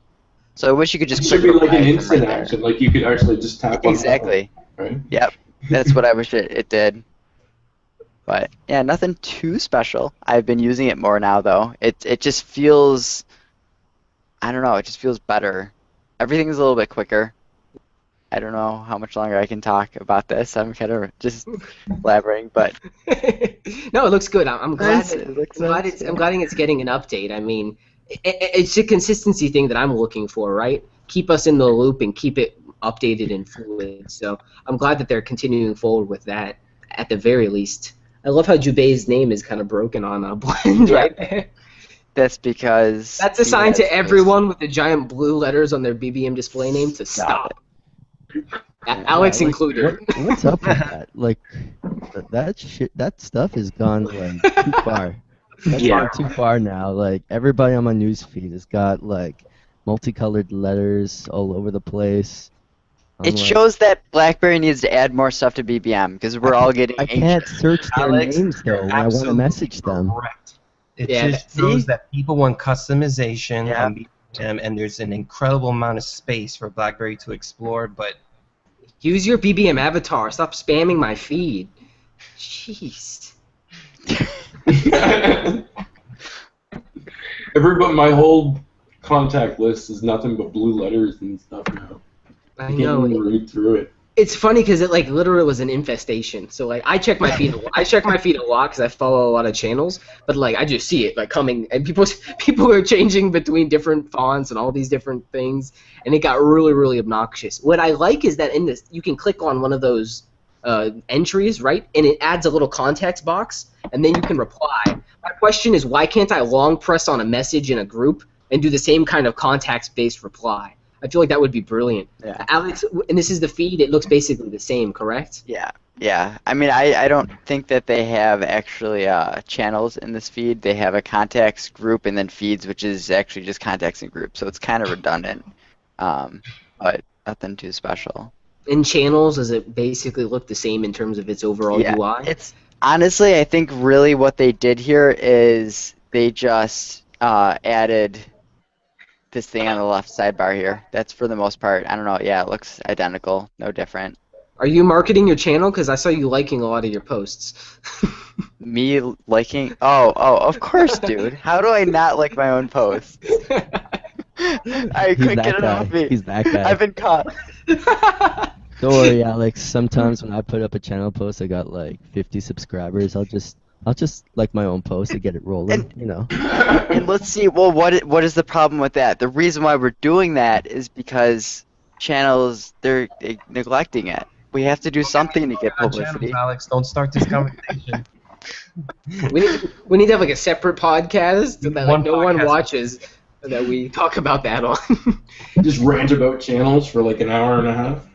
So I wish you could just. It should be like an instant action, like you could actually just tap on exactly. The button, right? Yep, that's what I wish it did. But yeah, nothing too special. I've been using it more now, though. It just feels, I don't know, it just feels better. Everything's a little bit quicker. I don't know how much longer I can talk about this. I'm kind of just blabbering, but no, it looks good. I'm glad. I'm glad it's getting an update. I mean, it's a consistency thing that I'm looking for, right? Keep us in the loop and keep it updated and fluid. So I'm glad that they're continuing forward with that at the very least. I love how Jubei's name is kind of broken on a Blend right there. That's because That's a he sign has to those- everyone with the giant blue letters on their BBM display name to stop. Alex like, included. What's up with that? Like, that stuff has gone like too far. That's Yeah. gone too far now. Like everybody on my news feed has got like multicolored letters all over the place. I'm It like, shows that BlackBerry needs to add more stuff to BBM because we're all getting I can't anxious. search their Alex, names though you're when I want to absolutely message them. correct. It Yeah, just see? shows that people want customization Yeah. on BBM, and there's an incredible amount of space for BlackBerry to explore. But Use your BBM avatar. Stop spamming my feed. Jeez. Everybody, my whole contact list is nothing but blue letters and stuff now. I Can't know. even read through it. It's funny because it like literally was an infestation. So like I check my feed. I check my feed a lot because I follow a lot of channels. But like I just see it like coming, and people are changing between different fonts and all these different things, and it got really obnoxious. What I like is that in this you can click on one of those entries, right, and it adds a little context box, and then you can reply. My question is, why can't I long press on a message in a group and do the same kind of context-based reply? I feel like that would be brilliant. Yeah. Alex, and this is the feed. It looks basically the same, correct? Yeah. I mean, I don't think that they have actually channels in this feed. They have a contacts group and then feeds, which is actually just contacts and groups. So it's kind of redundant, but nothing too special. In channels, does it basically look the same in terms of its overall Yeah, UI? it's honestly, I think really what they did here is they just added this thing on the left sidebar here. That's for the most part. I don't know. Yeah, it looks identical, no different. Are you marketing your channel? Because I saw you liking a lot of your posts. Me liking? Oh, of course, dude. How do I not like my own posts? I He's couldn't that get it guy. off me. He's that guy. I've been caught. Don't worry, Alex. Sometimes when I put up a channel post, I got like 50 subscribers. I'll just like my own post to get it rolling, you know. And let's see. Well, what is the problem with that? The reason why we're doing that is because channels they're neglecting it. We have to do something to get on publicity. channels, Alex, don't start this conversation. we need to have like a separate podcast that like, One no one podcast. watches that we talk about that on. Just rant about channels for like an hour and a half.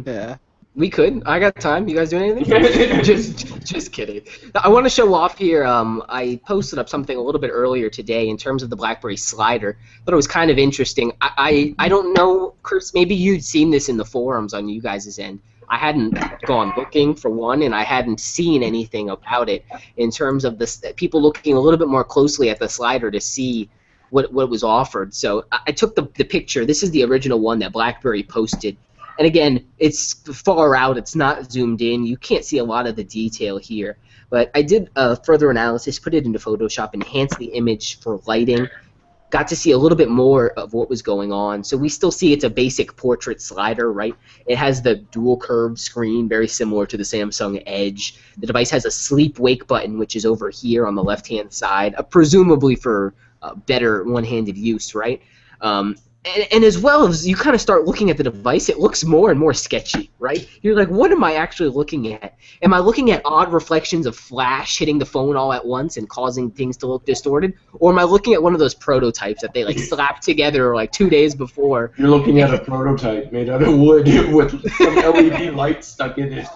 Yeah. We could. I got time. You guys doing anything? just kidding. I want to show off here. I posted up something a little bit earlier today in terms of the BlackBerry Slider. Thought it was kind of interesting. I don't know, Chris. Maybe you'd seen this in the forums on you guys' end. I hadn't gone looking for one, and I hadn't seen anything about it in terms of this. People looking a little bit more closely at the slider to see what was offered. So I took the picture. This is the original one that BlackBerry posted. And again, it's far out. It's not zoomed in. You can't see a lot of the detail here. But I did further analysis, put it into Photoshop, enhance the image for lighting. Got to see a little bit more of what was going on. So we still see it's a basic portrait slider, right? It has the dual curved screen, very similar to the Samsung Edge. The device has a sleep-wake button, which is over here on the left-hand side, presumably for better one-handed use, right? And as well as you kind of start looking at the device, it looks more and more sketchy, right? You're like, what am I actually looking at? Am I looking at odd reflections of flash hitting the phone all at once and causing things to look distorted? Or am I looking at one of those prototypes that they like slapped together like 2 days before? You're looking at a prototype made out of wood with some LED lights stuck in it.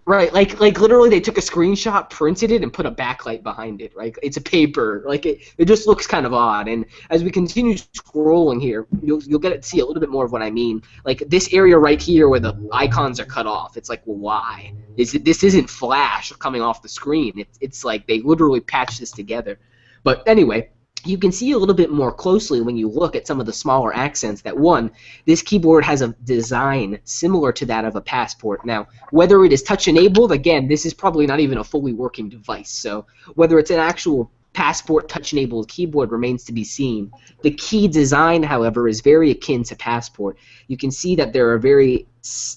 Right, like literally they took a screenshot, printed it, and put a backlight behind it, right? It's a paper. Like it just looks kind of odd. And as we continue scrolling here, you'll get to see a little bit more of what I mean. Like this area right here where the icons are cut off, it's like, well, why? This isn't flash coming off the screen. It's like they literally patched this together. But anyway, you can see a little bit more closely when you look at some of the smaller accents that, one, this keyboard has a design similar to that of a Passport. Now, whether it is touch-enabled, again, this is probably not even a fully working device, so whether it's an actual Passport touch-enabled keyboard remains to be seen. The key design, however, is very akin to Passport. You can see that there are very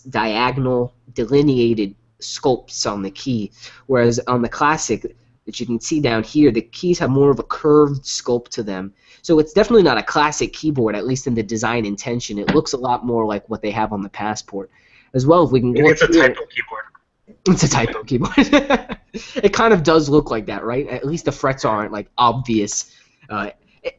diagonal, delineated sculpts on the key, whereas on the Classic, that you can see down here, the keys have more of a curved sculpt to them. So it's definitely not a classic keyboard, at least in the design intention. It looks a lot more like what they have on the Passport. As well, if we can It's a here, typo keyboard. it's a typo keyboard. It kind of does look like that, right? At least the frets aren't like obvious.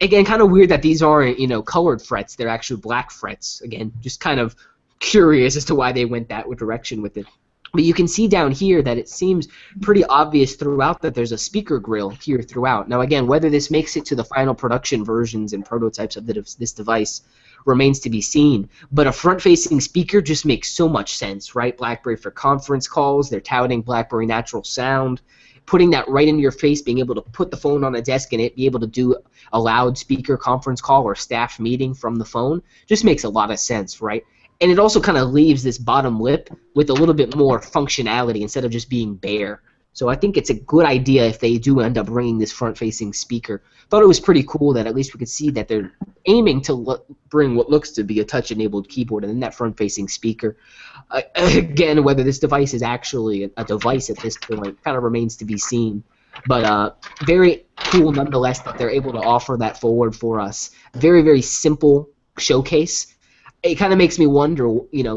Again, kind of weird that these aren't, colored frets. They're actually black frets. Again, just kind of curious as to why they went that direction with it. But you can see down here that it seems pretty obvious throughout that there's a speaker grill here throughout. Now, again, whether this makes it to the final production versions and prototypes of this device remains to be seen. But a front-facing speaker just makes so much sense, right? BlackBerry for conference calls. They're touting BlackBerry Natural Sound. Putting that right into your face, being able to put the phone on a desk and it be able to do a loudspeaker conference call or staff meeting from the phone just makes a lot of sense, right? And it also kind of leaves this bottom lip with a little bit more functionality instead of just being bare. So I think it's a good idea if they do end up bringing this front-facing speaker. Thought it was pretty cool that at least we could see that they're aiming to bring what looks to be a touch-enabled keyboard and then that front-facing speaker. Again, whether this device is actually a device at this point kind of remains to be seen. But very cool nonetheless that they're able to offer that forward for us. Very, very simple showcase. It kind of makes me wonder,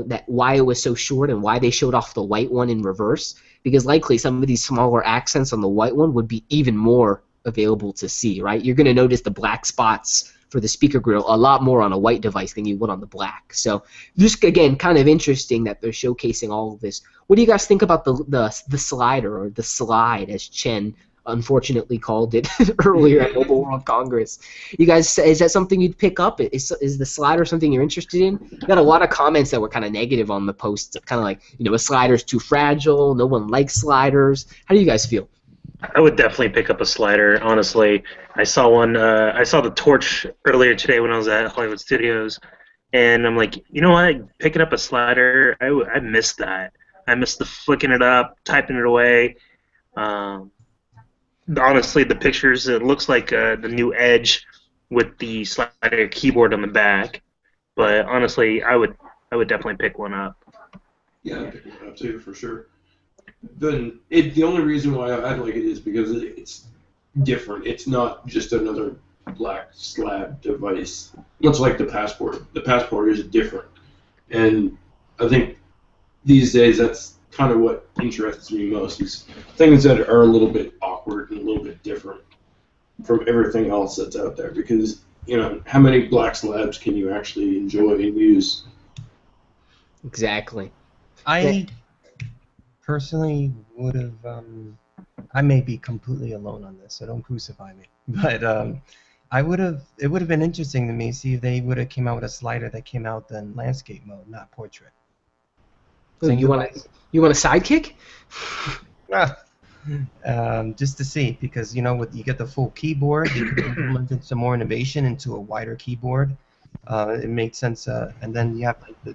that why it was so short and why they showed off the white one in reverse, because likely some of these smaller accents on the white one would be even more available to see, right? You're going to notice the black spots for the speaker grill a lot more on a white device than you would on the black. So just, again, kind of interesting that they're showcasing all of this. What do you guys think about the slider, or the slide, as Chen unfortunately called it earlier at Mobile World Congress? You guys, is that something you'd pick up? Is the slider something you're interested in? We got a lot of comments that were kind of negative on the post, kind of like, a slider's too fragile, no one likes sliders. How do you guys feel? I would definitely pick up a slider, honestly. I saw one. I saw the Torch earlier today when I was at Hollywood Studios, and I'm like, you know what? Picking up a slider, I missed that. I missed the flicking it up, typing it away. Honestly, the pictures, it looks like the new Edge with the slider keyboard on the back. But honestly, I would definitely pick one up. Yeah, I'd pick one up too, for sure. The only reason why I like it is because it's different. It's not just another black slab device. Much like the Passport. The Passport is different. And I think these days that's kind of what interests me most, is things that are a little bit awkward and a little bit different from everything else that's out there. Because, how many black slabs can you actually enjoy and use? Exactly. I personally would have, I may be completely alone on this, so don't crucify me, but it would have been interesting to me to see if they would have came out with a slider that came out in landscape mode, not portrait. You want a sidekick? Just to see, because you get the full keyboard, you could implement some more innovation into a wider keyboard. It makes sense, and then you have the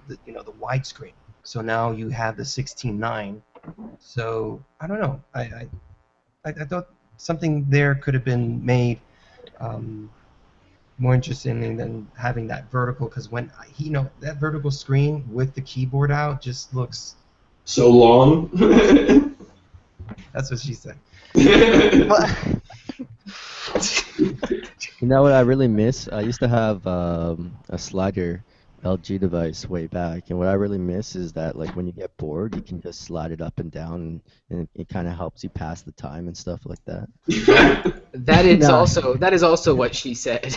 widescreen. So now you have the 16:9. So I don't know. I thought something there could have been made more interesting than having that vertical. Because when that vertical screen with the keyboard out just looks so long. That's what she said. You know what I really miss? I used to have a slider LG device way back, and what I really miss is that, like, when you get bored, you can just slide it up and down, and it kind of helps you pass the time and stuff like that. That is also what she said.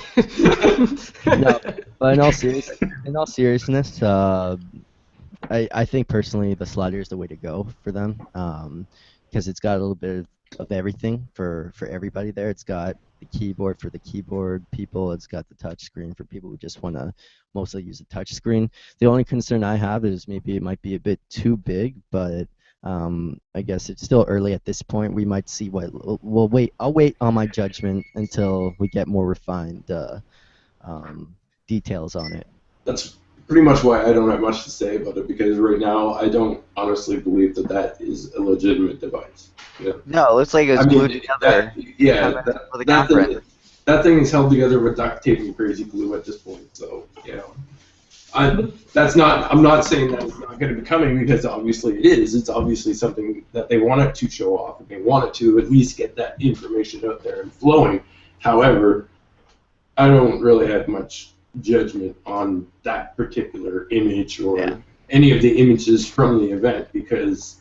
No, but in all seriousness, I think personally the slider is the way to go for them, because it's got a little bit of everything for everybody there. It's got the keyboard for the keyboard people. It's got the touch screen for people who just want to mostly use a touch screen. The only concern I have is maybe it might be a bit too big, but I guess it's still early at this point. We might see what I'll wait on my judgment until we get more refined details on it. That's pretty much why I don't have much to say about it, because right now I don't honestly believe that is a legitimate device. Yeah. No, it looks like it's glued together. That thing is held together with duct tape and crazy glue at this point. So, I'm not saying that it's not going to be coming, because obviously it is. It's obviously something that they wanted to show off, and they wanted to at least get that information out there and flowing. However, I don't really have much judgment on that particular image or any of the images from the event, because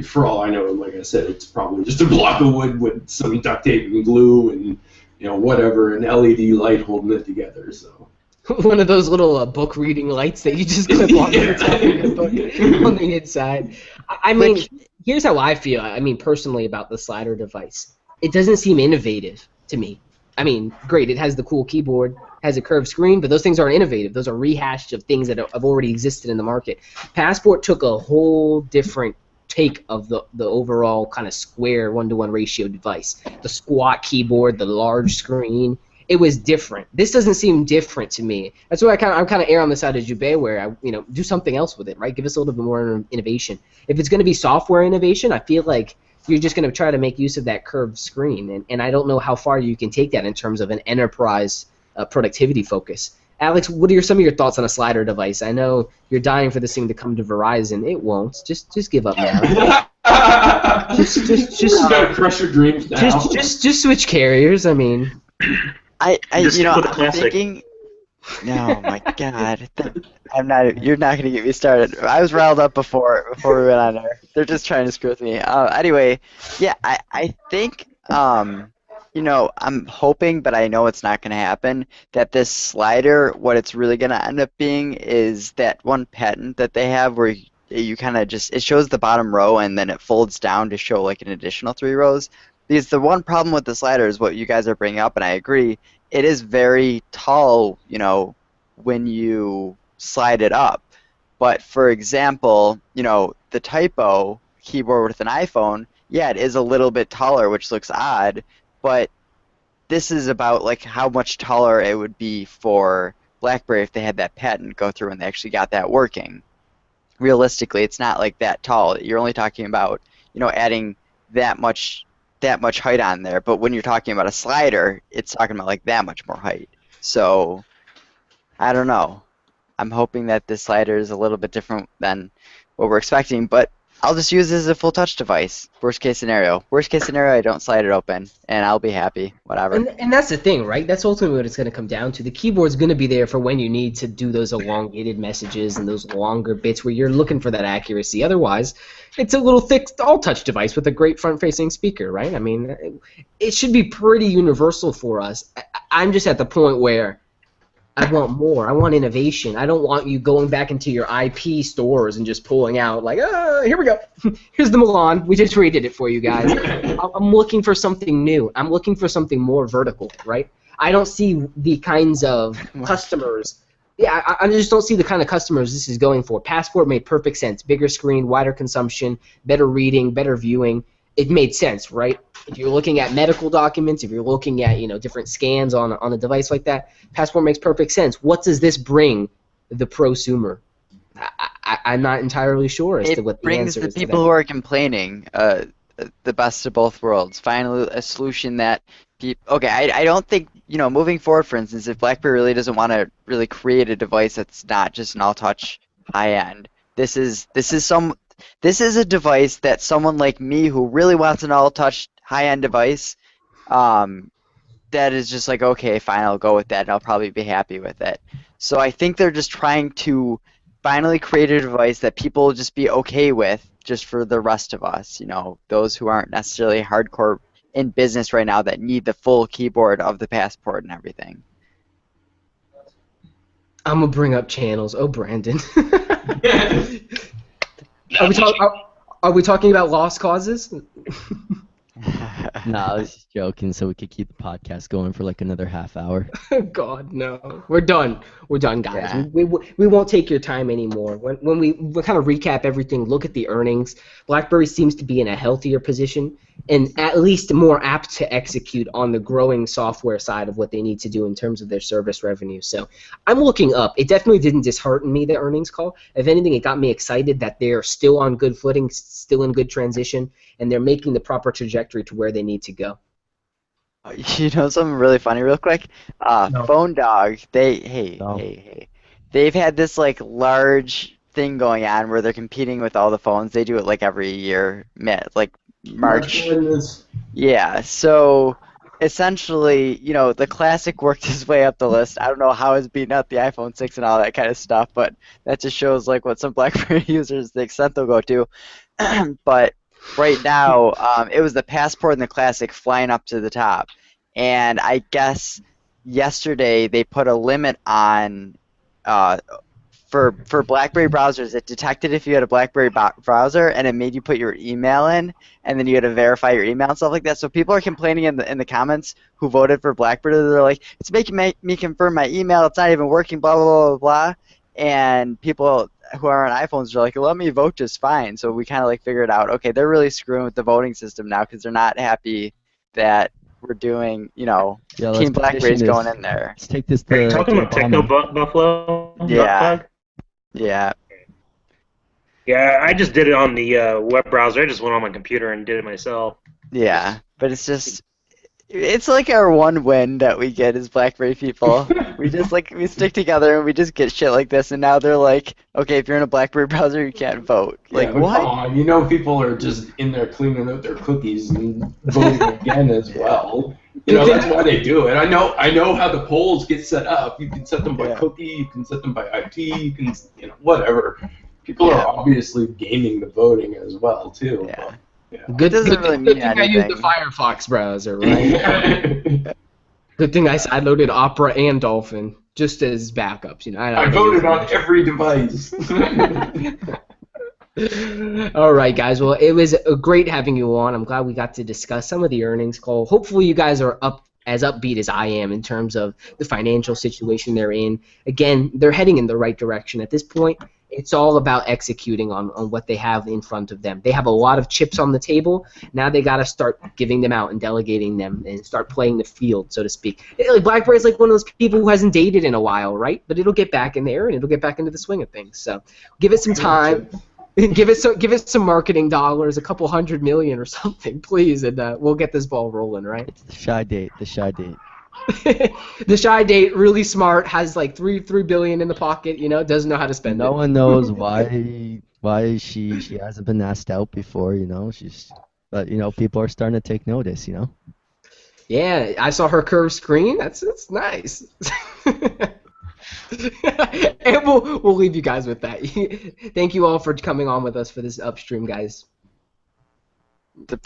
for all I know, like I said, it's probably just a block of wood with some duct tape and glue and whatever, an LED light holding it together. So One of those little book reading lights that you just clip on the top of your book on the inside. I mean, Like, here's how I feel. I mean, personally about the slider device. It doesn't seem innovative to me. I mean, great, it has the cool keyboard, has a curved screen, but those things aren't innovative. Those are rehashed of things that have already existed in the market. Passport took a whole different take of the overall kind of square 1-to-1 ratio device. The squat keyboard, the large screen. It was different. This doesn't seem different to me. That's why I'm kind of err on the side of Jubei, where I do something else with it, right? Give us a little bit more innovation. If it's going to be software innovation, I feel like you're just going to try to make use of that curved screen, and I don't know how far you can take that in terms of an enterprise productivity focus. Alex, what are some of your thoughts on a slider device? I know you're dying for this thing to come to Verizon. It won't. Just give up now. just gotta crush your dreams now. Just switch carriers. I mean. Just put a I'm classic. thinking. No, my God, I'm not. You're not gonna get me started. I was riled up before we went on there. They're just trying to screw with me. Anyway, yeah, I think I'm hoping, but I know it's not gonna happen. That this slider, what it's really gonna end up being is that one patent that they have where you kind of just it shows the bottom row and then it folds down to show like an additional 3 rows. Because the one problem with the slider is what you guys are bringing up, and I agree, it is very tall, when you slide it up. But for example, the typo keyboard with an iPhone, yeah, it is a little bit taller, which looks odd, but this is about like how much taller it would be for BlackBerry if they had that patent go through and they actually got that working. Realistically, it's not like that tall. You're only talking about, adding that much height on there, but when you're talking about a slider, it's talking about like that much more height. So I don't know. I'm hoping that this slider is a little bit different than what we're expecting, but I'll just use this as a full touch device. Worst case scenario. Worst case scenario, I don't slide it open, and I'll be happy. Whatever. And that's the thing, right? That's ultimately what it's going to come down to. The keyboard's going to be there for when you need to do those elongated messages and those longer bits where you're looking for that accuracy. Otherwise, it's a little thick all-touch device with a great front-facing speaker, right? I mean, it should be pretty universal for us. I'm just at the point where I want more. I want innovation. I don't want you going back into your IP stores and just pulling out like, here we go. Here's the Milan. We just redid it for you guys. I'm looking for something new. I'm looking for something more vertical, right? I don't see the kinds of customers. Yeah, I just don't see the kind of customers this is going for. Passport made perfect sense. Bigger screen, wider consumption, better reading, better viewing. It made sense, right? If you're looking at medical documents, if you're looking at different scans on a device like that, Passport makes perfect sense. What does this bring the prosumer? I'm not entirely sure as to what the answer is. It brings the people who are complaining the best of both worlds. Finally, a solution that people. Okay, I don't think moving forward, for instance, if BlackBerry really doesn't want to really create a device that's not just an all-touch high-end, this is a device that someone like me who really wants an all-touch high-end device, that is just like, okay, fine, I'll go with that, and I'll probably be happy with it. So I think they're just trying to finally create a device that people will just be okay with just for the rest of us, those who aren't necessarily hardcore in business right now that need the full keyboard of the Passport and everything. I'm going to bring up channels. Oh, Brandon. Are we talking about lost causes? No, I was just joking, so we could keep the podcast going for like another half hour. God, no. We're done. We're done, guys. Yeah. We won't take your time anymore. When we kind of recap everything, look at the earnings, BlackBerry seems to be in a healthier position and at least more apt to execute on the growing software side of what they need to do in terms of their service revenue. So I'm looking up. It definitely didn't dishearten me, the earnings call. If anything, it got me excited that they're still on good footing, still in good transition, and they're making the proper trajectory to where they need to go. Something really funny real quick? No. Phone Dog, hey. They've had this like large thing going on where they're competing with all the phones. They do it like every year, like March. Yeah, so essentially, the Classic worked his way up the list. I don't know how it's beating out the iPhone 6 and all that kind of stuff, but that just shows like what some BlackBerry users, the extent they'll go to. But right now, it was the Passport and the Classic flying up to the top. and I guess yesterday they put a limit on uh, for BlackBerry browsers. It detected if you had a BlackBerry browser, and it made you put your email in, and then you had to verify your email and stuff like that. So people are complaining in the comments who voted for BlackBerry. They're like, it's making me confirm my email. It's not even working. Blah blah blah blah blah. And people who are on iPhones are like, let me vote just fine. So we kind of like figured out, okay, they're really screwing with the voting system now because they're not happy that we're doing, Yeah, let's Team BlackBerry's petition this. going in there. Let's take this Are you to talking about Techno Obama. Buffalo? Yeah. Bug? Yeah. Yeah, I just did it on the web browser. I just went on my computer and did it myself. Yeah. But it's like our one win that we get as BlackBerry people. We just we stick together and we just get shit like this, and now they're like, okay, if you're in a BlackBerry browser, you can't vote. Like, Yeah, but what? come on, people are just in there cleaning out their cookies and voting again as well. That's why they do it. I know how the polls get set up. You can set them by cookie, you can set them by IP, you can, whatever. People are obviously gaming the voting as well too. Yeah. But, yeah. It doesn't really mean Good thing I used the anything. Firefox browser, right? Good thing I loaded Opera and Dolphin just as backups. I voted on every device. All right, guys. Well, it was great having you on. I'm glad we got to discuss some of the earnings call. Hopefully, you guys are as upbeat as I am in terms of the financial situation they're in. Again, they're heading in the right direction at this point. It's all about executing on what they have in front of them. They have a lot of chips on the table. Now they got to start giving them out and delegating them and start playing the field, so to speak. Like BlackBerry's like one of those people who hasn't dated in a while, right? But it'll get back in there and it'll get back into the swing of things. So give it some time. Give it some marketing dollars, a couple $100 million or something, please, and we'll get this ball rolling, right? It's the shy date. The shy date. The shy date, really smart, has like $3 billion in the pocket, doesn't know how to spend it. No one knows why she hasn't been asked out before, but people are starting to take notice, Yeah, I saw her curved screen. That's nice. And we'll leave you guys with that. Thank you all for coming on with us for this Upstream, guys. The